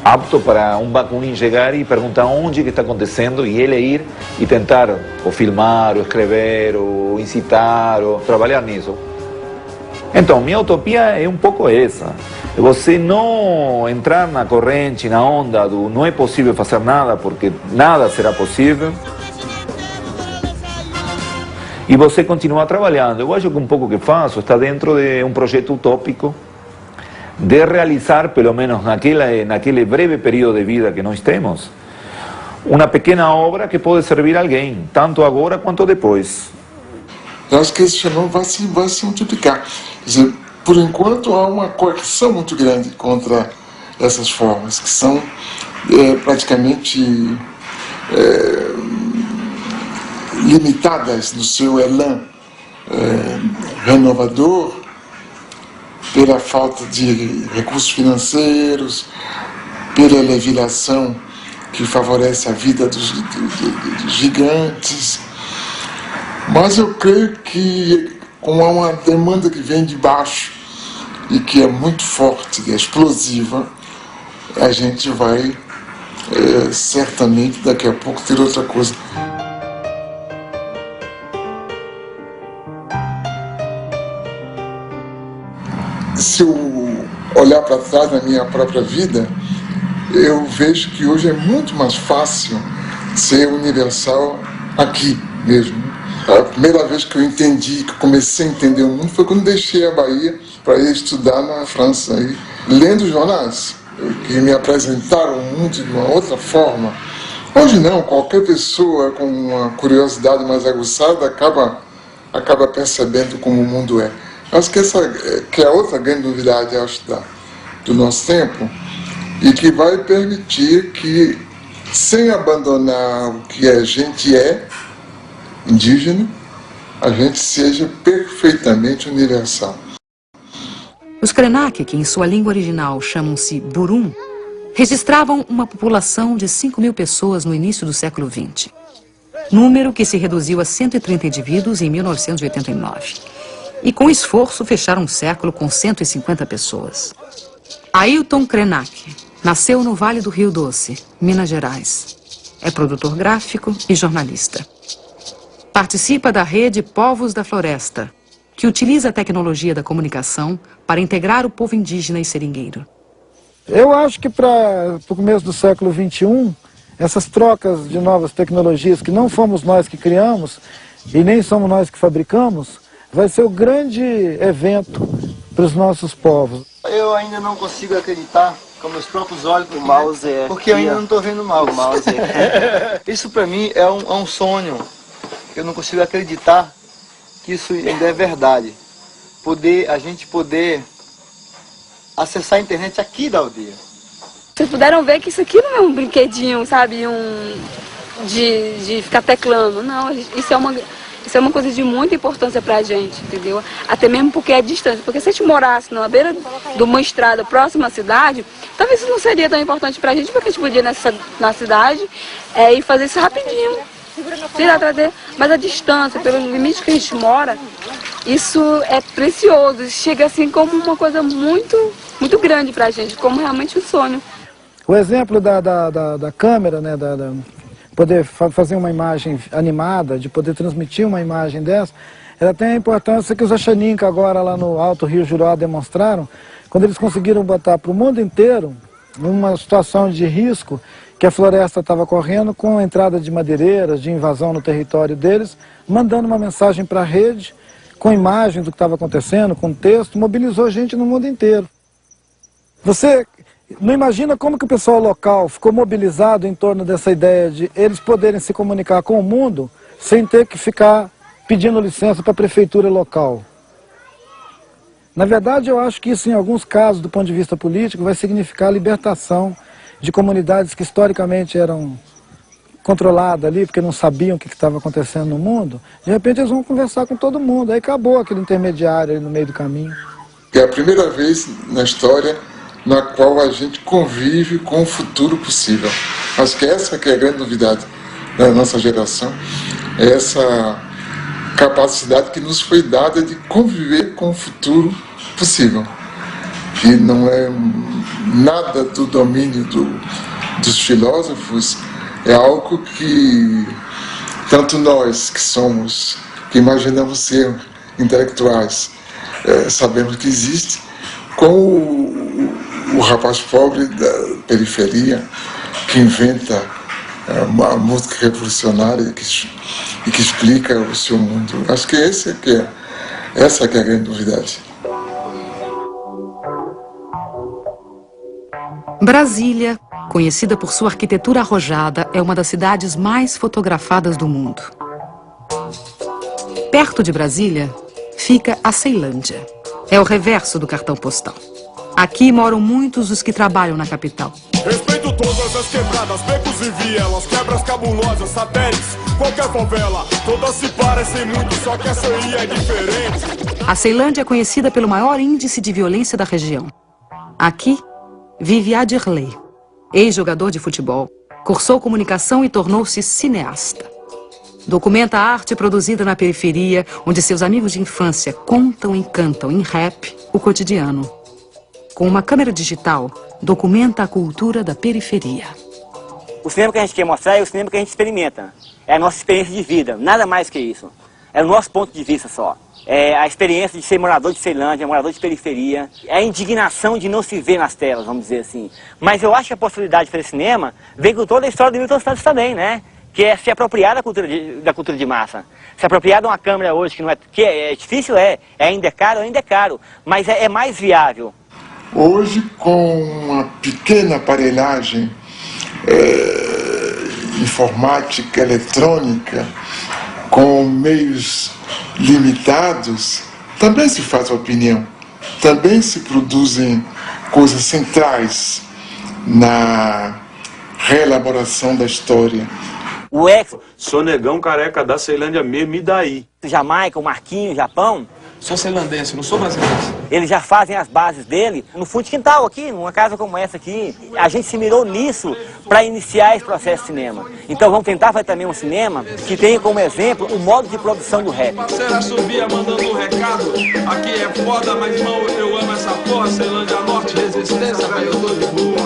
apto para um Bakunin chegar e perguntar onde que está acontecendo e ele ir e tentar ou filmar, ou escrever, ou incitar, ou trabalhar nisso. Então, minha utopia é um pouco essa. É você não entrar na corrente, na onda do não é possível fazer nada porque nada será possível. E você continuar trabalhando. Eu acho que um pouco que faço está dentro de um projeto utópico de realizar, pelo menos naquele breve período de vida que nós temos, uma pequena obra que pode servir a alguém, tanto agora quanto depois. Eu acho que esse fenômeno vai se multiplicar. Quer dizer, por enquanto há uma coerção muito grande contra essas formas, que são praticamente limitadas no seu elan renovador, pela falta de recursos financeiros, pela legislação que favorece a vida dos gigantes. Mas eu creio que, como há uma demanda que vem de baixo e que é muito forte, e explosiva, a gente vai certamente daqui a pouco ter outra coisa. Se eu olhar para trás na minha própria vida, eu vejo que hoje é muito mais fácil ser universal aqui mesmo. A primeira vez que eu entendi, que comecei a entender o mundo, foi quando deixei a Bahia para ir estudar na França, aí, lendo jornais, que me apresentaram o mundo de uma outra forma. Hoje não, qualquer pessoa com uma curiosidade mais aguçada acaba percebendo como o mundo é. Acho que é outra grande novidade, acho, do nosso tempo, e que vai permitir que, sem abandonar o que a gente é, indígena, a gente seja perfeitamente universal. Os Krenak, que em sua língua original chamam-se Burum, registravam uma população de 5.000 pessoas no início do século XX. Número que se reduziu a 130 indivíduos em 1989. E com esforço fecharam um século com 150 pessoas. Ailton Krenak nasceu no Vale do Rio Doce, Minas Gerais. É produtor gráfico e jornalista. Participa da rede Povos da Floresta, que utiliza a tecnologia da comunicação para integrar o povo indígena e seringueiro. Eu acho que para o começo do século XXI, essas trocas de novas tecnologias que não fomos nós que criamos e nem somos nós que fabricamos, vai ser o grande evento para os nossos povos. Eu ainda não consigo acreditar com meus próprios olhos, porque eu ainda não estou vendo mal. Isso para mim é um sonho. Eu não consigo acreditar que isso ainda é verdade. a gente poder acessar a internet aqui da aldeia. Vocês puderam ver que isso aqui não é um brinquedinho, sabe, de ficar teclando. Não, isso é uma coisa de muita importância pra gente, entendeu? Até mesmo porque é distante. Porque se a gente morasse na beira de uma estrada próxima à cidade, talvez isso não seria tão importante pra gente, porque a gente podia ir na cidade e fazer isso rapidinho. Mas a distância, pelo limite que a gente mora, isso é precioso. Chega assim como uma coisa muito, muito grande pra gente, como realmente um sonho. O exemplo da câmera, né, poder fazer uma imagem animada, de poder transmitir uma imagem dessa, ela tem a importância que os Achaninka agora lá no Alto Rio Juruá demonstraram, quando eles conseguiram botar para o mundo inteiro, numa situação de risco, que a floresta estava correndo com a entrada de madeireiras, de invasão no território deles, mandando uma mensagem para a rede, com imagem do que estava acontecendo, com texto, mobilizou gente no mundo inteiro. Você não imagina como que o pessoal local ficou mobilizado em torno dessa ideia de eles poderem se comunicar com o mundo sem ter que ficar pedindo licença para a prefeitura local. Na verdade, eu acho que isso, em alguns casos, do ponto de vista político, vai significar a libertação de comunidades que historicamente eram controladas ali, porque não sabiam o que estava acontecendo no mundo. De repente, eles vão conversar com todo mundo. Aí acabou aquele intermediário ali no meio do caminho. É a primeira vez na história na qual a gente convive com o futuro possível. Acho que essa que é a grande novidade da nossa geração, é essa capacidade que nos foi dada de conviver com o futuro possível, que não é nada do domínio dos filósofos, é algo que tanto nós que imaginamos ser intelectuais, sabemos que existe, com o rapaz pobre da periferia que inventa uma música revolucionária e que explica o seu mundo. Acho que essa que é a grande novidade. Brasília, conhecida por sua arquitetura arrojada, é uma das cidades mais fotografadas do mundo. Perto de Brasília fica a Ceilândia. É o reverso do cartão postal. Aqui moram muitos dos que trabalham na capital. Respeito todas as quebradas, becos e vielas, quebras cabulosas, satélites, qualquer favela. Todas se parecem muito, só que essa aí é diferente. A Ceilândia é conhecida pelo maior índice de violência da região. Aqui vive Adirley, ex-jogador de futebol, cursou comunicação e tornou-se cineasta. Documenta a arte produzida na periferia, onde seus amigos de infância contam e cantam em rap o cotidiano. Com uma câmera digital, documenta a cultura da periferia. O cinema que a gente quer mostrar é o cinema que a gente experimenta. É a nossa experiência de vida, nada mais que isso. É o nosso ponto de vista só. É a experiência de ser morador de Ceilândia, morador de periferia. É a indignação de não se ver nas telas, vamos dizer assim. Mas eu acho que a possibilidade para esse cinema vem com toda a história do Milton Santos também, né? Que é se apropriar da cultura de massa. Se apropriar de uma câmera hoje que é difícil, ainda é caro, mas é mais viável. Hoje, com uma pequena aparelhagem informática, eletrônica, com meios limitados, também se faz opinião, também se produzem coisas centrais na reelaboração da história. O ex... Sou negão careca da Ceilândia mesmo, e daí? Jamaica, o Marquinhos, Japão... Sou ceilandense, não sou brasileiro. Eles já fazem as bases dele no fundo de quintal aqui, numa casa como essa aqui. A gente se mirou nisso para iniciar esse processo de cinema. Então vamos tentar fazer também um cinema que tenha como exemplo o modo de produção do rap. Parceira subia mandando um recado. Aqui é foda, mas irmão, eu amo essa porra. Ceilândia Norte, resistência, velho, eu tô de boa.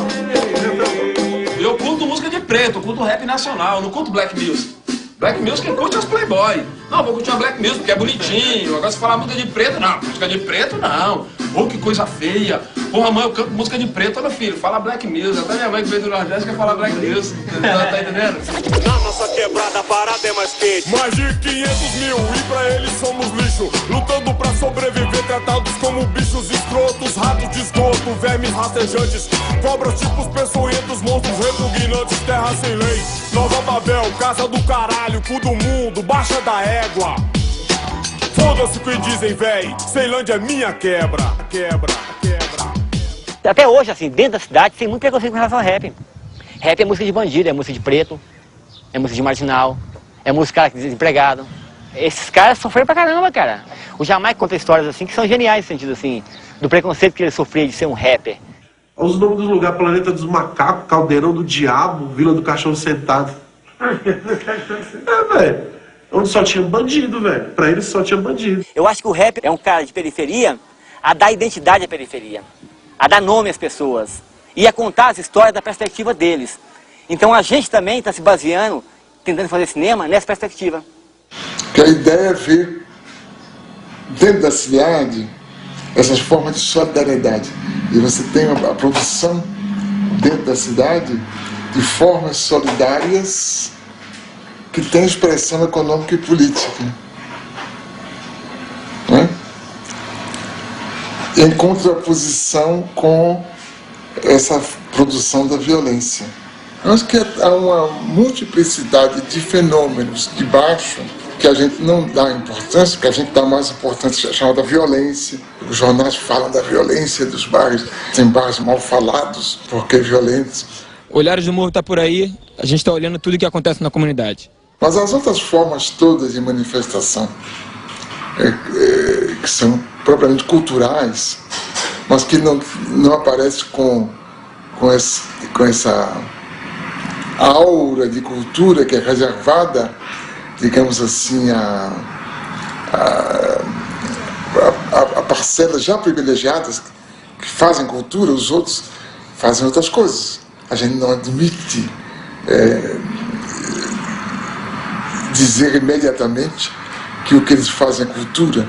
Eu curto música de preto, eu curto rap nacional, eu não curto black music. Black music quem curte é os playboy. Não, vou curtir uma black music porque é bonitinho. Agora se falar música de preto, não. Música de preto, não. Pô, que coisa feia. Porra, mãe, eu canto música de preto. Olha, filho, fala black music. Até minha mãe que veio do Nordeste quer falar black music. Tá entendendo? Na nossa quebrada a parada é mais quente. Mais de 500 mil e pra eles somos lixo. Lutando pra sobreviver, tratados como bichos escrotos. Ratos de esgoto, vermes rastejantes. Cobras tipos peçonhentos, monstros repugnantes. Terra sem lei, Nova Babel, casa do caralho. Cu do mundo, baixa da égua. Foda-se o que dizem, véi. Ceilândia é minha quebra. Quebra. Até hoje, assim, dentro da cidade tem muito preconceito com relação ao rap. Rap é música de bandido, é música de preto, é música de marginal, é música de desempregado. Esses caras sofreram pra caramba, cara. O Jamaica conta histórias assim que são geniais no sentido assim, do preconceito que ele sofria de ser um rapper. Os nomes dos lugares: Planeta dos Macacos, Caldeirão do Diabo, Vila do Cachorro Sentado. Velho. Onde só tinha bandido, velho. Pra eles só tinha bandido. Eu acho que o rap é um cara de periferia a dar identidade à periferia, a dar nome às pessoas e a contar as histórias da perspectiva deles. Então a gente também está se baseando, tentando fazer cinema nessa perspectiva. Que a ideia é ver dentro da cidade essas formas de solidariedade. E você tem a produção dentro da cidade de formas solidárias que tem expressão econômica e política. Né? Em contraposição com essa produção da violência. Eu acho que há uma multiplicidade de fenômenos de baixo que a gente não dá importância, que a gente dá mais importância chamada violência. Os jornais falam da violência dos bairros, tem bairros mal falados porque violentos. Olhares do Morro está por aí, a gente está olhando tudo o que acontece na comunidade. Mas as outras formas todas de manifestação, que são propriamente culturais, mas que não aparecem com essa aura de cultura que é reservada, digamos assim, a parcelas já privilegiadas que fazem cultura, os outros fazem outras coisas. A gente não admite dizer imediatamente que o que eles fazem é cultura,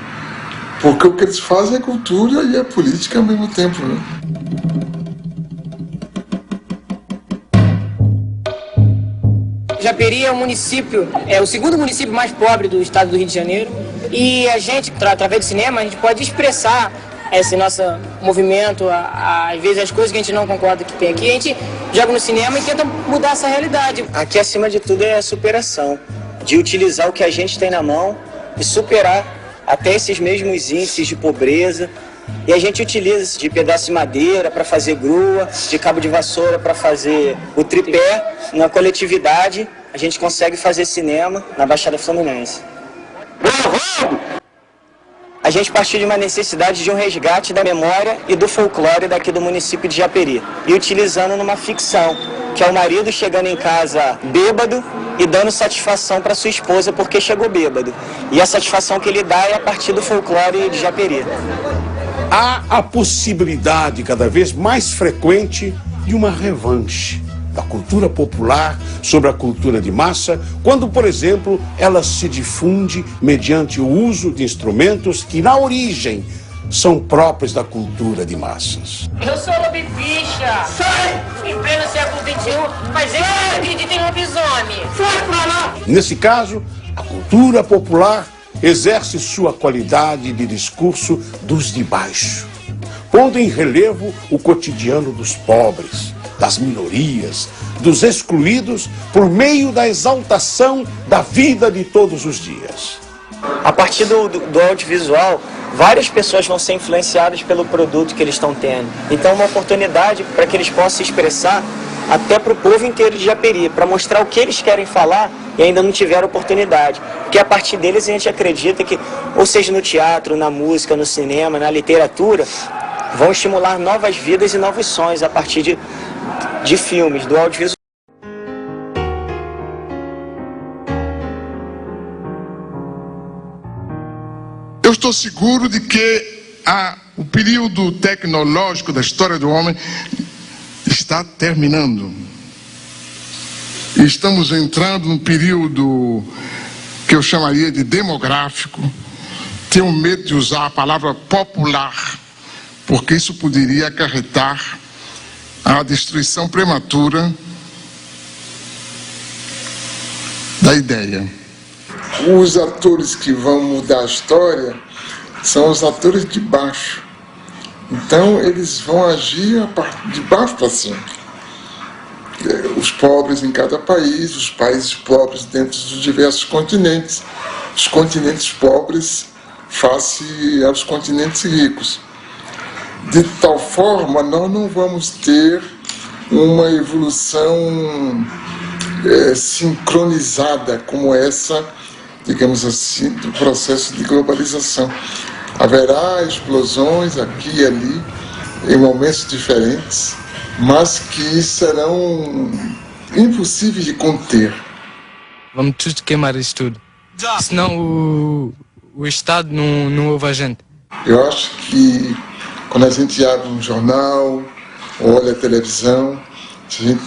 porque o que eles fazem é cultura e é política ao mesmo tempo, né? Japeri é um município, é o segundo município mais pobre do estado do Rio de Janeiro, e a gente, através do cinema, a gente pode expressar esse nosso movimento, às vezes as coisas que a gente não concorda que tem aqui, a gente joga no cinema e tenta mudar essa realidade. Aqui, acima de tudo, é a superação, de utilizar o que a gente tem na mão e superar até esses mesmos índices de pobreza. E a gente utiliza de pedaço de madeira para fazer grua, de cabo de vassoura para fazer o tripé. Na coletividade, a gente consegue fazer cinema na Baixada Fluminense. A gente partiu de uma necessidade de um resgate da memória e do folclore daqui do município de Japeri. E utilizando numa ficção, que é o marido chegando em casa bêbado e dando satisfação para sua esposa porque chegou bêbado. E a satisfação que ele dá é a partir do folclore de Japeri. Há a possibilidade cada vez mais frequente de uma revanche da cultura popular sobre a cultura de massa, quando, por exemplo, ela se difunde mediante o uso de instrumentos que, na origem, são próprios da cultura de massas. Eu sou lobificha! Sai! Em pleno século XXI, mas eu acredito em lobisomem! Sai pra lá! Nesse caso, a cultura popular exerce sua qualidade de discurso dos de baixo, pondo em relevo o cotidiano dos pobres, das minorias, dos excluídos, por meio da exaltação da vida de todos os dias. A partir do audiovisual, várias pessoas vão ser influenciadas pelo produto que eles estão tendo. Então é uma oportunidade para que eles possam se expressar até para o povo inteiro de Japeri, para mostrar o que eles querem falar e ainda não tiveram oportunidade. Porque a partir deles a gente acredita que, ou seja no teatro, na música, no cinema, na literatura, vão estimular novas vidas e novos sonhos a partir de filmes, do audiovisual. Eu estou seguro de que o período tecnológico da história do homem está terminando. E estamos entrando num período que eu chamaria de demográfico. Tenho medo de usar a palavra popular, porque isso poderia acarretar a destruição prematura da ideia. Os atores que vão mudar a história são os atores de baixo. Então eles vão agir de baixo para cima. Os pobres em cada país, os países pobres dentro dos diversos continentes, os continentes pobres face aos continentes ricos. De tal forma, nós não vamos ter uma evolução sincronizada como essa, digamos assim, do processo de globalização. Haverá explosões aqui e ali, em momentos diferentes, mas que serão impossíveis de conter. Vamos tudo queimar isso tudo, senão o Estado não ouve a gente. Eu acho que quando a gente abre um jornal, olha a televisão, se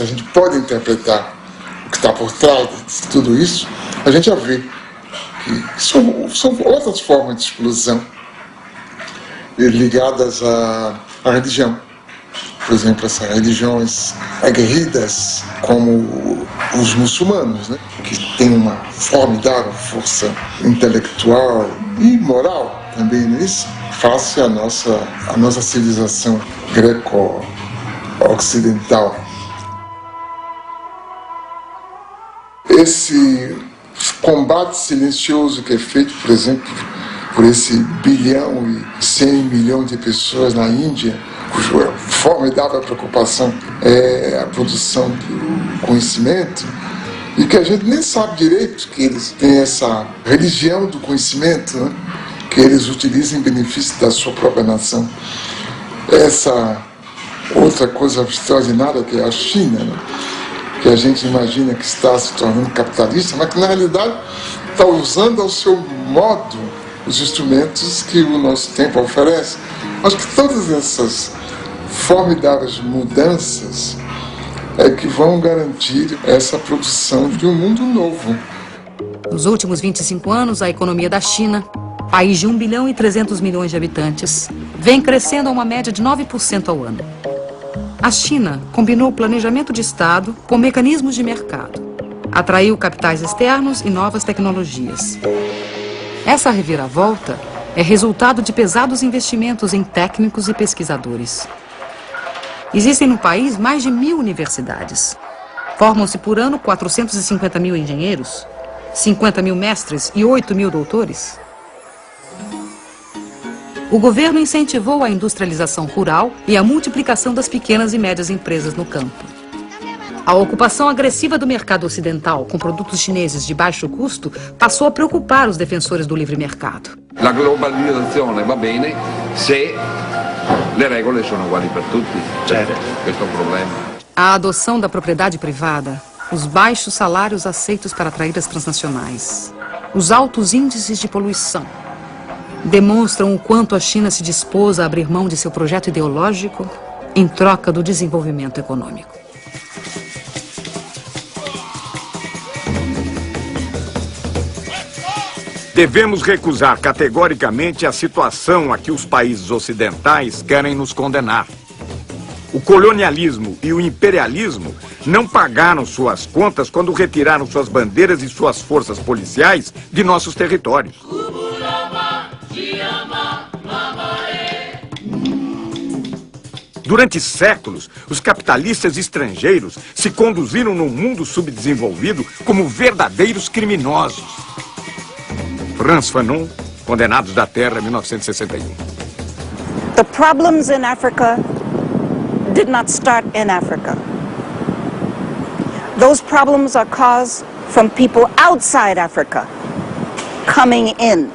a gente pode interpretar o que está por trás de tudo isso, a gente já vê que são outras formas de explosão ligadas à religião. Por exemplo, essas religiões aguerridas como os muçulmanos, né, que têm uma formidável força intelectual e moral também nisso, face à nossa civilização greco-ocidental. Esse combate silencioso que é feito, por exemplo, por esse 1 bilhão e 100 milhões de pessoas na Índia, cuja formidável preocupação é a produção do conhecimento, e que a gente nem sabe direito que eles têm essa religião do conhecimento, né, que eles utilizam em benefício da sua própria nação. Essa outra coisa extraordinária que é a China, né, que a gente imagina que está se tornando capitalista, mas que na realidade está usando ao seu modo os instrumentos que o nosso tempo oferece. Acho que todas essas formidáveis mudanças é que vão garantir essa produção de um mundo novo. Nos últimos 25 anos, a economia da China, país de 1 bilhão e 300 milhões de habitantes, vem crescendo a uma média de 9% ao ano. A China combinou o planejamento de Estado com mecanismos de mercado. Atraiu capitais externos e novas tecnologias. Essa reviravolta é resultado de pesados investimentos em técnicos e pesquisadores. Existem no país mais de 1.000 universidades. Formam-se por ano 450 mil engenheiros, 50 mil mestres e 8 mil doutores. O governo incentivou a industrialização rural e a multiplicação das pequenas e médias empresas no campo. A ocupação agressiva do mercado ocidental com produtos chineses de baixo custo passou a preocupar os defensores do livre mercado. La globalizzazione va bene se le regole sono uguali per tutti. Certo. Questo è un problema. A adoção da propriedade privada, os baixos salários aceitos para atrair as transnacionais, os altos índices de poluição, demonstram o quanto a China se dispôs a abrir mão de seu projeto ideológico em troca do desenvolvimento econômico. Devemos recusar categoricamente a situação a que os países ocidentais querem nos condenar. O colonialismo e o imperialismo não pagaram suas contas quando retiraram suas bandeiras e suas forças policiais de nossos territórios. Durante séculos, os capitalistas estrangeiros se conduziram no mundo subdesenvolvido como verdadeiros criminosos. Frantz Fanon, Condenados da Terra, 1961. The problems in Africa did not start in Africa. Those problems are caused from people outside Africa coming in,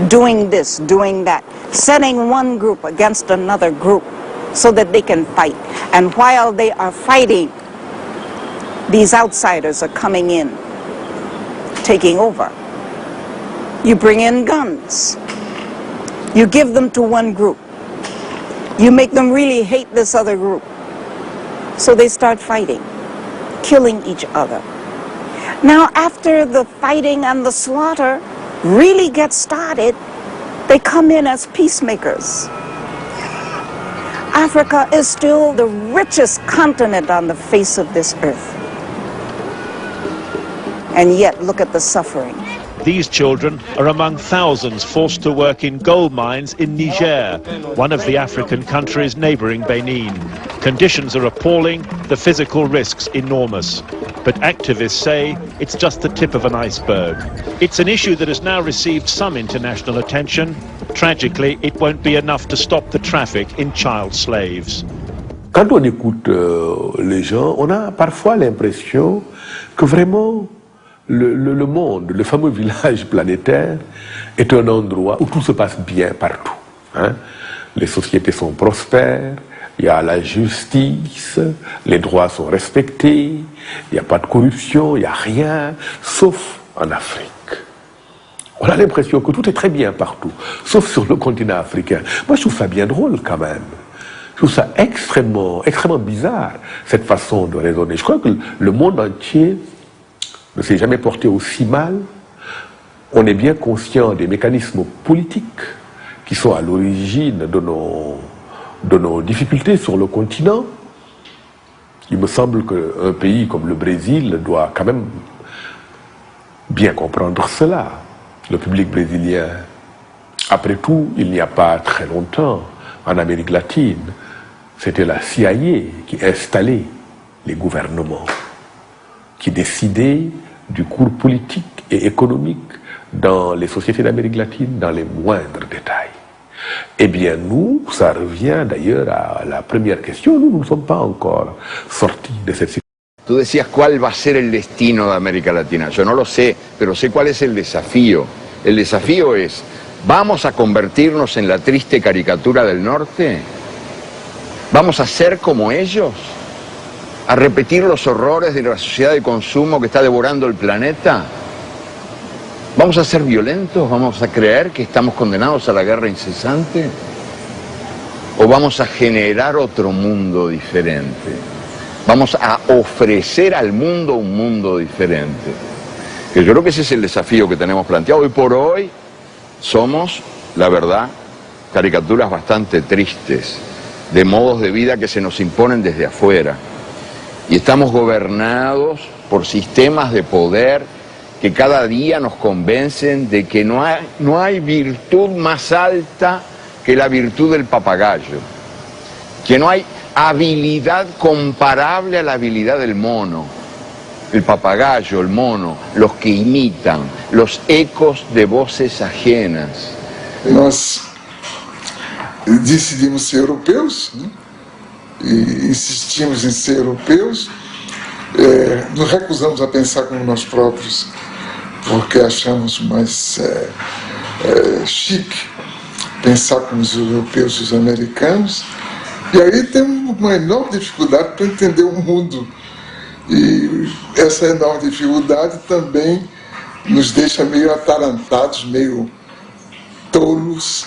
doing this, doing that, setting one group against another group so that they can fight. And while they are fighting, these outsiders are coming in, taking over. You bring in guns. You give them to one group. You make them really hate this other group. So they start fighting, killing each other. Now, after the fighting and the slaughter really gets started, they come in as peacemakers. Africa is still the richest continent on the face of this earth. And yet, look at the suffering. These children are among thousands forced to work in gold mines in Niger, one of the African countries neighboring Benin. Conditions are appalling, the physical risks enormous. but activists say it's just the tip of an iceberg. It's an issue that has now received some international attention. Tragically, it won't be enough to stop the traffic in child slaves. Quand on écoute les gens, on a parfois l'impression que vraiment le monde, le fameux village planétaire, est un endroit où tout se passe bien partout. Hein? Les sociétés sont prospères, il y a la justice, les droits sont respectés, il n'y a pas de corruption, il n'y a rien, sauf en Afrique. On a l'impression que tout est très bien partout, sauf sur le continent africain. Moi, je trouve ça bien drôle quand même. Je trouve ça extrêmement bizarre, cette façon de raisonner. Je crois que le monde entier ne s'est jamais porté aussi mal. On est bien conscient des mécanismes politiques qui sont à l'origine de nos difficultés sur le continent. Il me semble qu'un pays comme le Brésil doit quand même bien comprendre cela. Le public brésilien, après tout, il n'y a pas très longtemps, en Amérique latine, c'était la CIA qui installait les gouvernements, qui décidait du cours politique et économique dans les sociétés d'Amérique latine, dans les moindres détails. Eh bien, nous, ça revient d'ailleurs à la première question, nous ne sommes pas encore sortis de cette situation. Tú decías cuál va a ser el destino de América Latina. Yo no lo sé, pero sé cuál es el desafío. El desafío es, ¿vamos a convertirnos en la triste caricatura del norte? ¿Vamos a ser como ellos? ¿A repetir los horrores de la sociedad de consumo que está devorando el planeta? ¿Vamos a ser violentos? ¿Vamos a creer que estamos condenados a la guerra incesante? ¿O vamos a generar otro mundo diferente? Vamos a ofrecer al mundo un mundo diferente. Que yo creo que ese es el desafío que tenemos planteado. Hoy por hoy somos, la verdad, caricaturas bastante tristes de modos de vida que se nos imponen desde afuera. Y estamos gobernados por sistemas de poder que cada día nos convencen de que no hay virtud más alta que la virtud del papagayo. Que no hay habilidad comparable a la habilidad del mono. El papagayo, el mono, los que imitan, los ecos de voces ajenas. Nós decidimos ser europeus, né? E insistimos em ser europeus, nos recusamos a pensar como nós próprios, porque achamos mais chique pensar como os europeus e os americanos. E aí temos uma enorme dificuldade para entender o mundo. E essa enorme dificuldade também nos deixa meio atarantados, meio tolos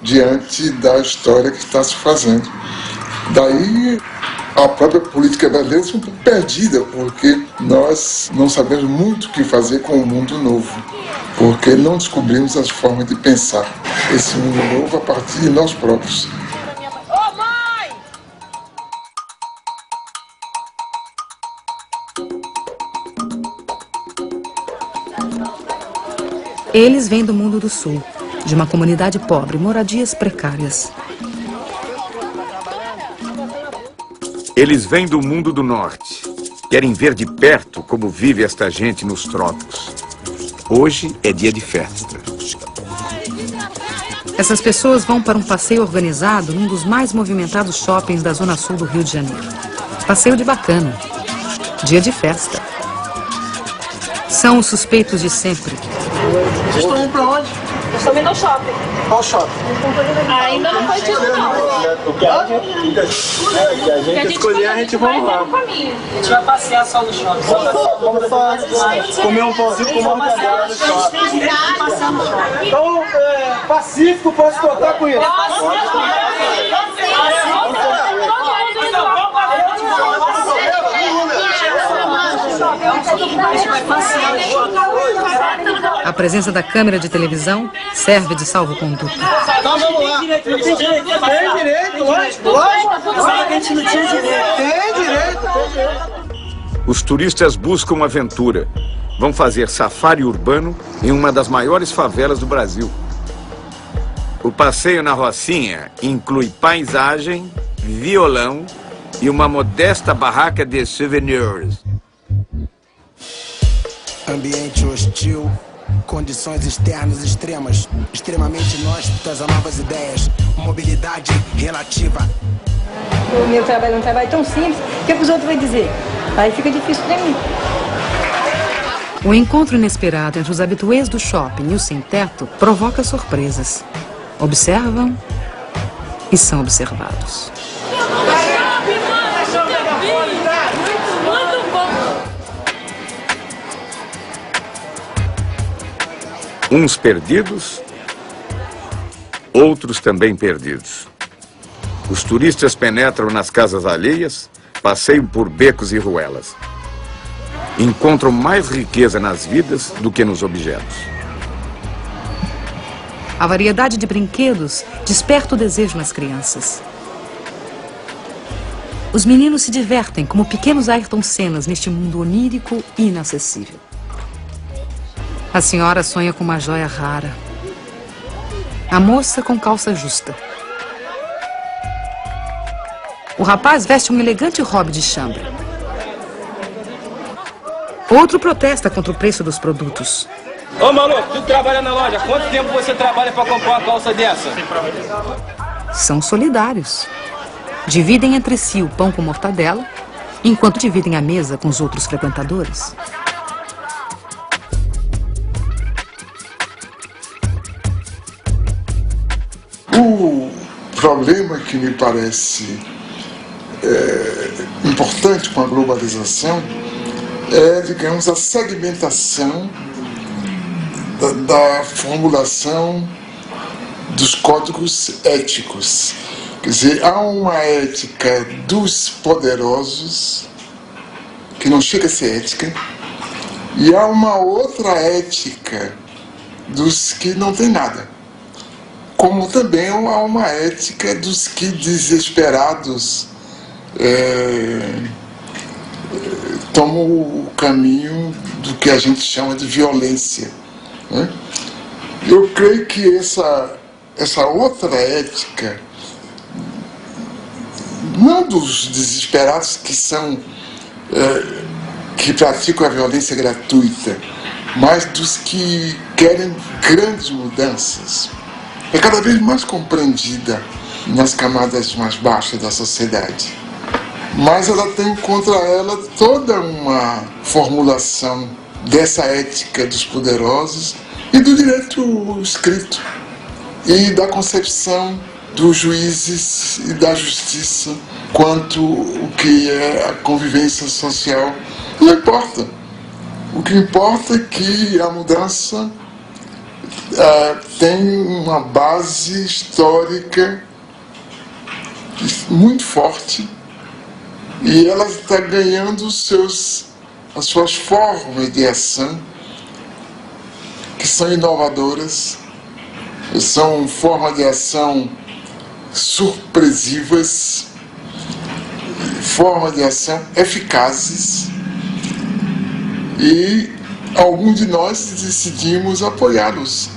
diante da história que está se fazendo. Daí a própria política brasileira é um pouco perdida, porque nós não sabemos muito o que fazer com o mundo novo, porque não descobrimos as formas de pensar esse mundo novo a partir de nós próprios. Eles vêm do mundo do sul, de uma comunidade pobre, moradias precárias. Eles vêm do mundo do norte. Querem ver de perto como vive esta gente nos trópicos. Hoje é dia de festa. Essas pessoas vão para um passeio organizado num dos mais movimentados shoppings da zona sul do Rio de Janeiro. Passeio de bacana. Dia de festa. São os suspeitos de sempre. Vocês estão indo pra onde? Nós estamos indo ao shopping. Qual shopping? Ainda não foi dito, não. O que a gente escolher, a gente vai lá. A gente vai passear só no shopping. Vamos comer um pãozinho com uma mortadela no shopping. Então, Pacífico, posso contar com isso? A presença da câmera de televisão serve de salvo-conduto. Então vamos lá. Tem direito, lógico. Tem direito. Os turistas buscam aventura. Vão fazer safari urbano em uma das maiores favelas do Brasil. O passeio na Rocinha inclui paisagem, violão e uma modesta barraca de souvenirs. Ambiente hostil, condições externas extremas, extremamente inóspitas a novas ideias, mobilidade relativa. O meu trabalho é um trabalho tão simples, o que os outros vão dizer? Aí fica difícil para mim. O encontro inesperado entre os habituês do shopping e o sem-teto provoca surpresas. Observam e são observados. Uns perdidos, outros também perdidos. Os turistas penetram nas casas alheias, passeiam por becos e ruelas. Encontram mais riqueza nas vidas do que nos objetos. A variedade de brinquedos desperta o desejo nas crianças. Os meninos se divertem como pequenos Ayrton Sennas neste mundo onírico e inacessível. A senhora sonha com uma joia rara. A moça com calça justa. O rapaz veste um elegante hobby de chambre. Outro protesta contra o preço dos produtos. Ô maluco, tu trabalha na loja, quanto tempo você trabalha pra comprar uma calça dessa? São solidários. Dividem entre si o pão com mortadela, enquanto dividem a mesa com os outros frequentadores. O problema que me parece importante com a globalização é, digamos, a segmentação da formulação dos códigos éticos. Quer dizer, há uma ética dos poderosos, que não chega a ser ética, e há uma outra ética dos que não têm nada. Como também há uma ética dos que desesperados tomam o caminho do que a gente chama de violência, né? Eu creio que essa outra ética, não dos desesperados que praticam a violência gratuita, mas dos que querem grandes mudanças, é cada vez mais compreendida nas camadas mais baixas da sociedade. Mas ela tem contra ela toda uma formulação dessa ética dos poderosos e do direito escrito e da concepção dos juízes e da justiça quanto o que é a convivência social. Não importa. O que importa é que a mudança tem uma base histórica muito forte e ela está ganhando as suas formas de ação, que são inovadoras, são formas de ação surpresivas, formas de ação eficazes, e alguns de nós decidimos apoiá-los,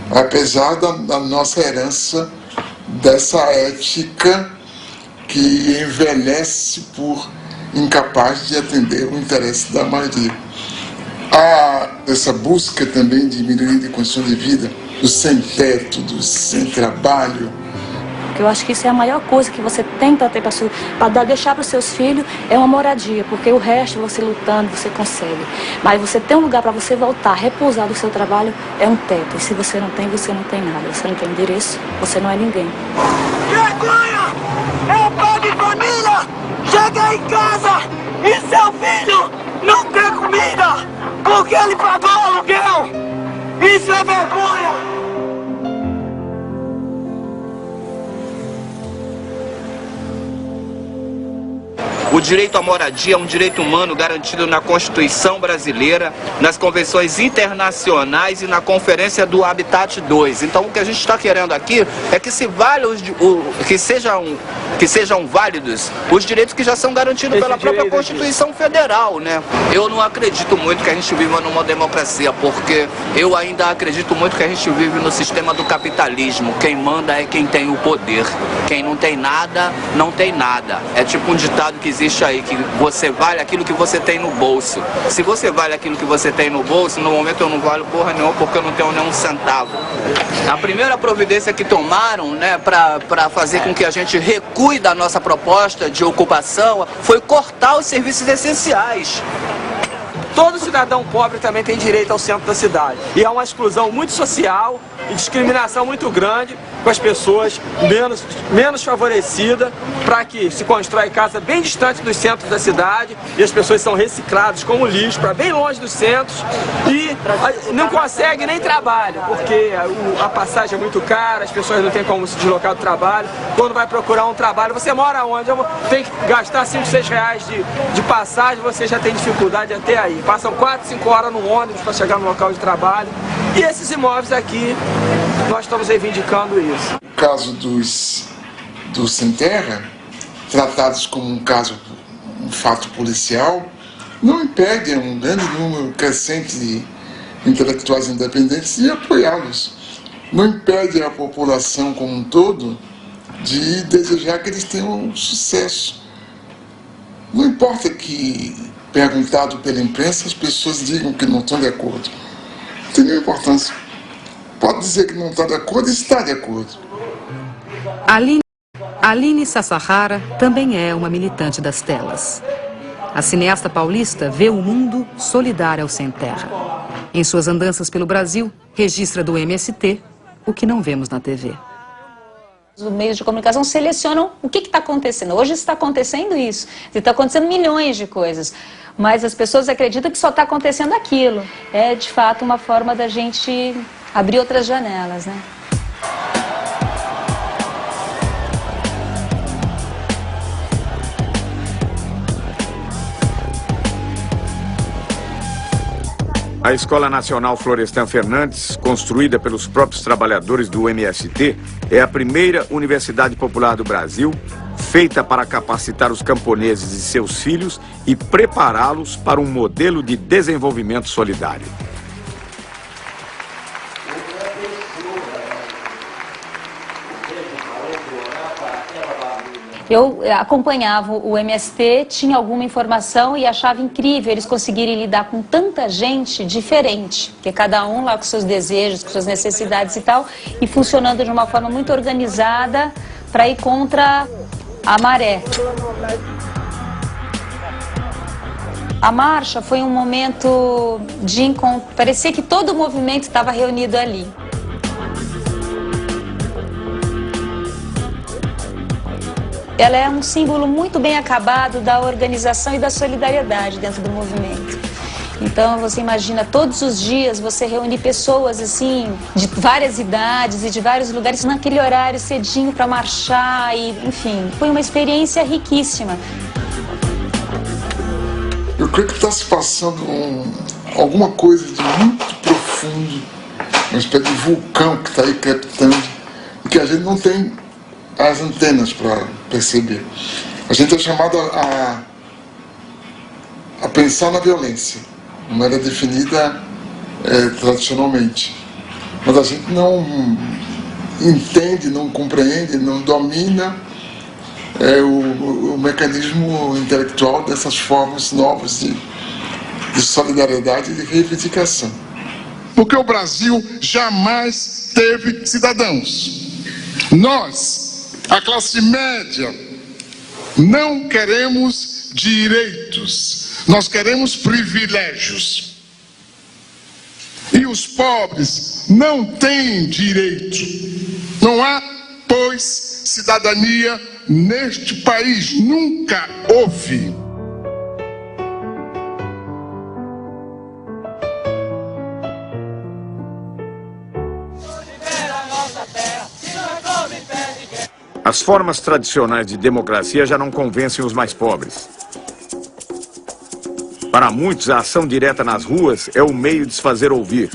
apesar da nossa herança dessa ética que envelhece por incapaz de atender o interesse da maioria. Há essa busca também de melhoria de condições de vida, do sem-teto, do sem-trabalho. Eu acho que isso é a maior coisa que você tem para ter para deixar para os seus filhos, é uma moradia, porque o resto você lutando, você consegue. Mas você tem um lugar para você voltar, repousar do seu trabalho, é um teto. E se você não tem nada. Você não tem endereço, você não é ninguém. Vergonha! É o pai de família! Chega em casa e seu filho não tem comida porque ele pagou o aluguel! Isso é vergonha! O direito à moradia é um direito humano garantido na Constituição brasileira, nas convenções internacionais e na Conferência do Habitat 2. Então, o que a gente está querendo aqui é que sejam válidos os direitos que já são garantidos pela própria Constituição Federal, né? Eu não acredito muito que a gente viva numa democracia, porque eu ainda acredito muito que a gente vive no sistema do capitalismo. Quem manda é quem tem o poder. Quem não tem nada, não tem nada. É tipo um ditado que existe existe aí, que você vale aquilo que você tem no bolso. Se você vale aquilo que você tem no bolso, no momento eu não valho porra nenhuma porque eu não tenho nenhum centavo. A primeira providência que tomaram, né, para fazer com que a gente recue da nossa proposta de ocupação foi cortar os serviços essenciais. Todo cidadão pobre também tem direito ao centro da cidade. E há uma exclusão muito social e discriminação muito grande com as pessoas menos favorecidas, para que se constrói casa bem distante dos centros da cidade e as pessoas são recicladas como lixo para bem longe dos centros e não conseguem nem trabalho, porque a passagem é muito cara, as pessoas não têm como se deslocar do trabalho. Quando vai procurar um trabalho, você mora onde? Tem que gastar 5, 6 reais de passagem, você já tem dificuldade até aí. Passam 4, 5 horas no ônibus para chegar no local de trabalho. E esses imóveis aqui, nós estamos reivindicando isso. O caso dos sem terra, tratados como um fato policial, não impede um grande número crescente de intelectuais independentes de apoiá-los. Não impede a população como um todo de desejar que eles tenham sucesso. Não importa que, perguntado pela imprensa, as pessoas digam que não estão de acordo. Não tem nenhuma importância. Pode dizer que não está de acordo e está de acordo. Aline Sassahara também é uma militante das telas. A cineasta paulista vê o mundo solidário ao sem terra. Em suas andanças pelo Brasil, registra do MST o que não vemos na TV. Os meios de comunicação selecionam o que está acontecendo. Hoje está acontecendo isso. Está acontecendo milhões de coisas. Mas as pessoas acreditam que só está acontecendo aquilo. É, de fato, uma forma da gente abrir outras janelas, né? A Escola Nacional Florestan Fernandes, construída pelos próprios trabalhadores do MST, é a primeira universidade popular do Brasil, feita para capacitar os camponeses e seus filhos e prepará-los para um modelo de desenvolvimento solidário. Eu acompanhava o MST, tinha alguma informação e achava incrível eles conseguirem lidar com tanta gente diferente, porque cada um lá com seus desejos, com suas necessidades e tal, e funcionando de uma forma muito organizada para ir contra a maré. A marcha foi um momento de encontro, parecia que todo o movimento estava reunido ali. Ela é um símbolo muito bem acabado da organização e da solidariedade dentro do movimento. Então você imagina todos os dias você reunir pessoas assim de várias idades e de vários lugares naquele horário cedinho para marchar e, enfim, foi uma experiência riquíssima. Eu creio que está se passando alguma coisa de muito profundo, uma espécie de vulcão que está aí crepitando e que a gente não tem as antenas para perceber. A gente é chamado a pensar na violência, como ela é definida tradicionalmente. Mas a gente não entende, não compreende, não domina o mecanismo intelectual dessas formas novas de solidariedade e de reivindicação. Porque o Brasil jamais teve cidadãos. Nós, a classe média, não queremos direitos, nós queremos privilégios. E os pobres não têm direito. Não há, pois, cidadania neste país, nunca houve. As formas tradicionais de democracia já não convencem os mais pobres. Para muitos, a ação direta nas ruas é o meio de se fazer ouvir.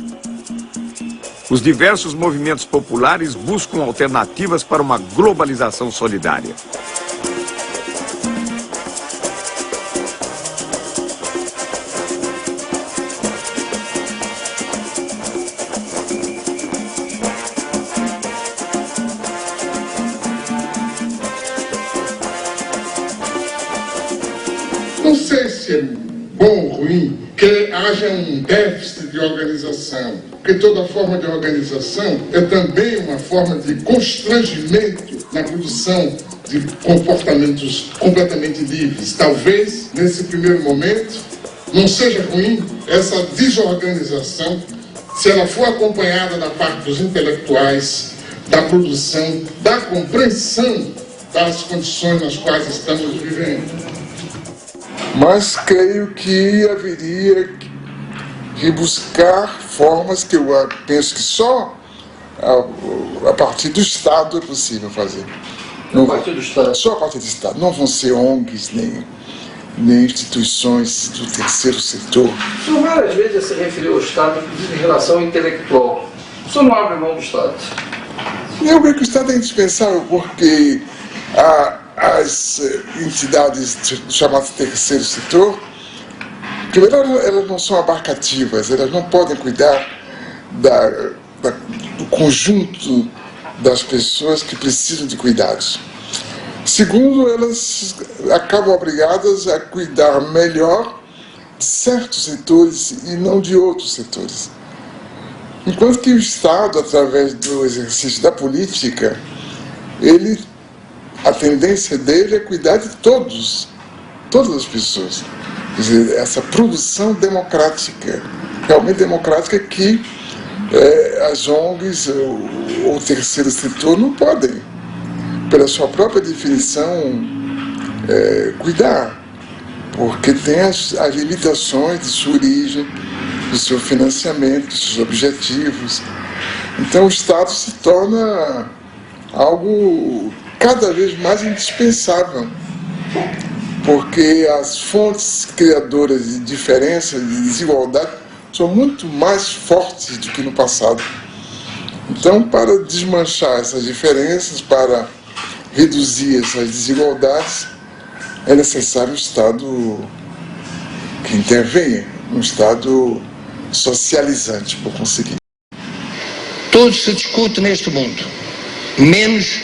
Os diversos movimentos populares buscam alternativas para uma globalização solidária. não sei se é bom ou ruim que haja um déficit de organização, porque toda forma de organização é também uma forma de constrangimento na produção de comportamentos completamente livres. Talvez, nesse primeiro momento, não seja ruim essa desorganização se ela for acompanhada da parte dos intelectuais, da produção, da compreensão das condições nas quais estamos vivendo. Mas creio que haveria que buscar formas que eu penso que só a partir do Estado é possível fazer. Não, a partir do Estado? Só a partir do Estado. Não vão ser ONGs, nem instituições do terceiro setor. O senhor várias vezes se referiu ao Estado, inclusive em relação ao intelectual. O senhor não abre mão do Estado? Eu creio que o Estado é indispensável porque as entidades chamadas terceiro setor, primeiro, elas não são abarcativas, elas não podem cuidar do conjunto das pessoas que precisam de cuidados. Segundo, elas acabam obrigadas a cuidar melhor de certos setores e não de outros setores. Enquanto que o Estado, através do exercício da política, a tendência dele é cuidar de todas as pessoas. Quer dizer, essa produção democrática, realmente democrática, que as ONGs ou o terceiro setor não podem, pela sua própria definição, cuidar, porque tem as limitações de sua origem, do seu financiamento, dos seus objetivos. Então o Estado se torna algo cada vez mais indispensável, porque as fontes criadoras de diferença, de desigualdade, são muito mais fortes do que no passado. Então, para desmanchar essas diferenças, para reduzir essas desigualdades, é necessário um Estado que intervenha, um Estado socializante para conseguir. Tudo se discute neste mundo, menos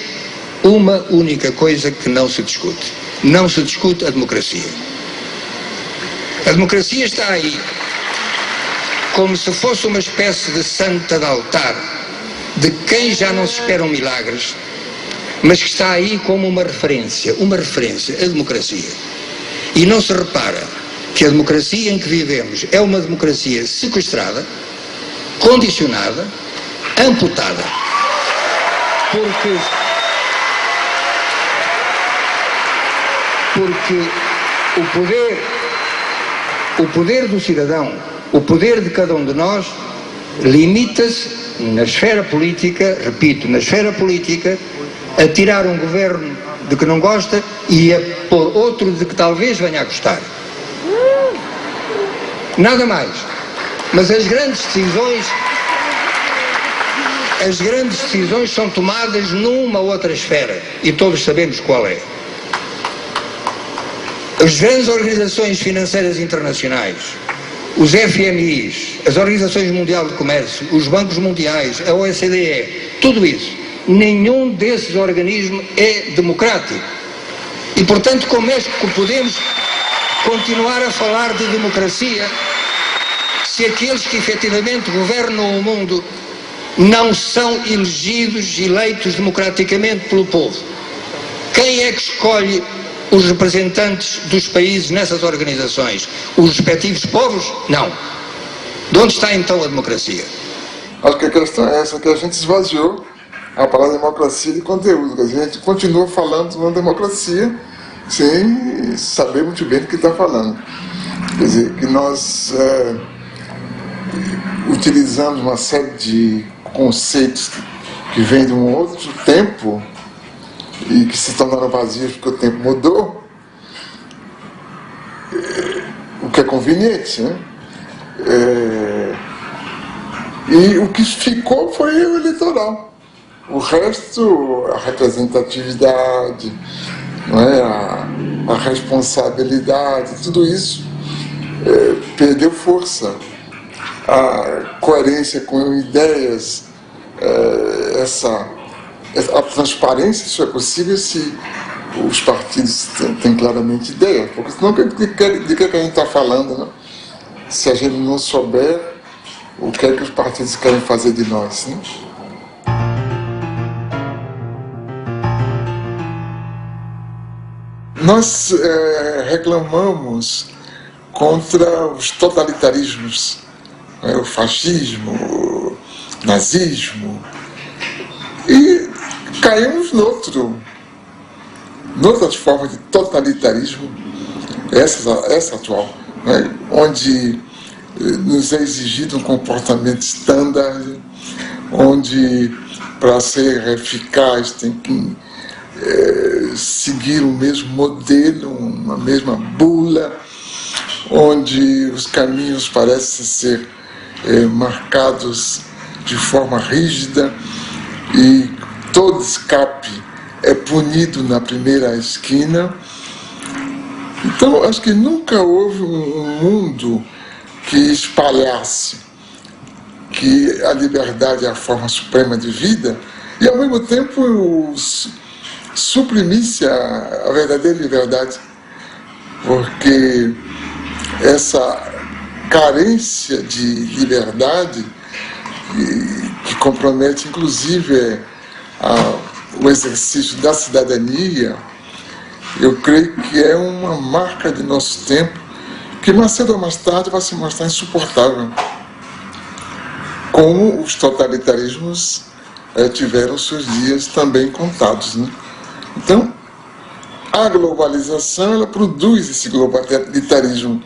uma única coisa que não se discute. Não se discute a democracia. A democracia está aí como se fosse uma espécie de santa de altar, de quem já não se esperam milagres, mas que está aí como uma referência, a democracia. E não se repara que a democracia em que vivemos é uma democracia sequestrada, condicionada, amputada, porque o poder do cidadão, o poder de cada um de nós, limita-se na esfera política, repito, na esfera política, a tirar um governo de que não gosta e a pôr outro de que talvez venha a gostar. Nada mais. Mas as grandes decisões são tomadas numa outra esfera e todos sabemos qual é. As grandes organizações financeiras internacionais, os FMIs, as Organizações Mundiais de Comércio, os bancos mundiais, a OCDE, tudo isso, nenhum desses organismos é democrático. E, portanto, como é que podemos continuar a falar de democracia se aqueles que efetivamente governam o mundo não são eleitos democraticamente pelo povo? Quem é que escolhe os representantes dos países nessas organizações? Os respectivos povos? Não. De onde está então a democracia? Acho que a questão é essa, que a gente esvaziou a palavra democracia de conteúdo. A gente continua falando na democracia sem saber muito bem do que está falando. Quer dizer, que nós utilizamos uma série de conceitos que vêm de um outro tempo e que se tornaram vazios porque o tempo mudou, o que é conveniente, né? E o que ficou foi o eleitoral. O resto, a representatividade, não é? a responsabilidade, tudo isso perdeu força. A coerência com ideias, a transparência só é possível se os partidos têm claramente ideia, porque senão de que a gente está falando, né? Se a gente não souber o que é que os partidos querem fazer de nós, né? Nós reclamamos contra os totalitarismos, né? O fascismo, o nazismo, e caímos noutras formas de totalitarismo, essa atual, né? Onde nos é exigido um comportamento standard, onde para ser eficaz tem que seguir o mesmo modelo, uma mesma bula, onde os caminhos parecem ser marcados de forma rígida e todo escape é punido na primeira esquina. Então, acho que nunca houve um mundo que espalhasse que a liberdade é a forma suprema de vida e, ao mesmo tempo, suprimisse a verdadeira liberdade, porque essa carência de liberdade que compromete, inclusive, o exercício da cidadania, eu creio que é uma marca de nosso tempo que mais cedo ou mais tarde vai se mostrar insuportável, como os totalitarismos tiveram seus dias também contados, né? Então, a globalização, ela produz esse globalitarismo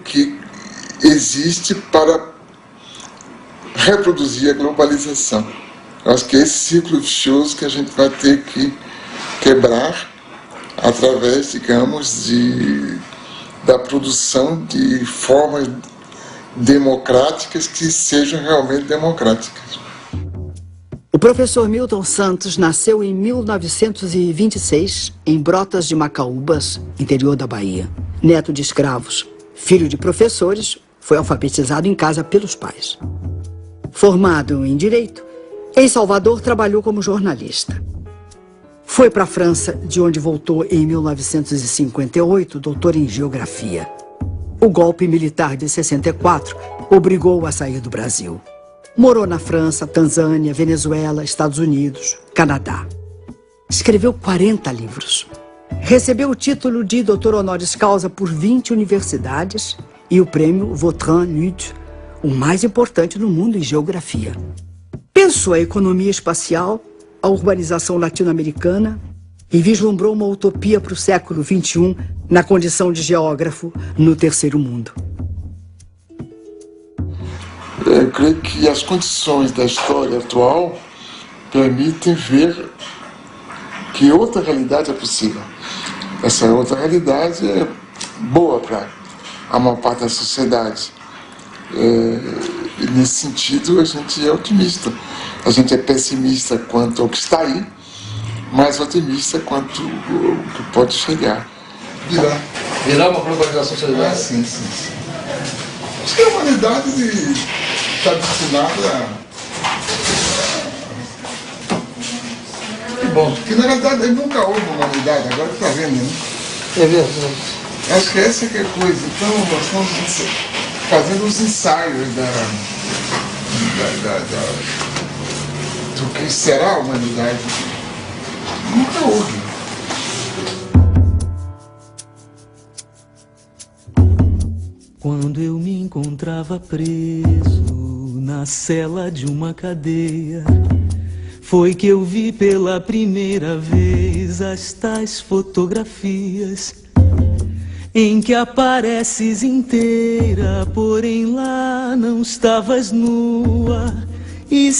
que existe para reproduzir a globalização. Eu acho que é esse ciclo vicioso que a gente vai ter que quebrar através, digamos, da produção de formas democráticas que sejam realmente democráticas. O professor Milton Santos nasceu em 1926, em Brotas de Macaúbas, interior da Bahia. Neto de escravos, filho de professores, foi alfabetizado em casa pelos pais. Formado em Direito, em Salvador trabalhou como jornalista. Foi para a França, de onde voltou em 1958, doutor em Geografia. O golpe militar de 64 obrigou-o a sair do Brasil. Morou na França, Tanzânia, Venezuela, Estados Unidos, Canadá. Escreveu 40 livros. Recebeu o título de doutor honoris causa por 20 universidades e o prêmio Vautrin-Lud, o mais importante no mundo em geografia. Pensou a economia espacial, a urbanização latino-americana e vislumbrou uma utopia para o século XXI na condição de geógrafo no terceiro mundo. Eu creio que as condições da história atual permitem ver que outra realidade é possível. Essa outra realidade é boa para a maior parte da sociedade. E nesse sentido, a gente é otimista. A gente é pessimista quanto ao que está aí, mas otimista quanto ao que pode chegar. Virar uma globalização solidária? Sim. Acho que a humanidade está destinada Que bom. Porque na realidade nunca houve humanidade, agora que está vendo, né? É verdade. Acho que essa que é a coisa. Então nós estamos fazendo os ensaios do que será a humanidade. Nunca houve. Quando eu me encontrava preso na cela de uma cadeia, foi que eu vi pela primeira vez as tais fotografias em que apareces inteira, porém lá não estavas nua. E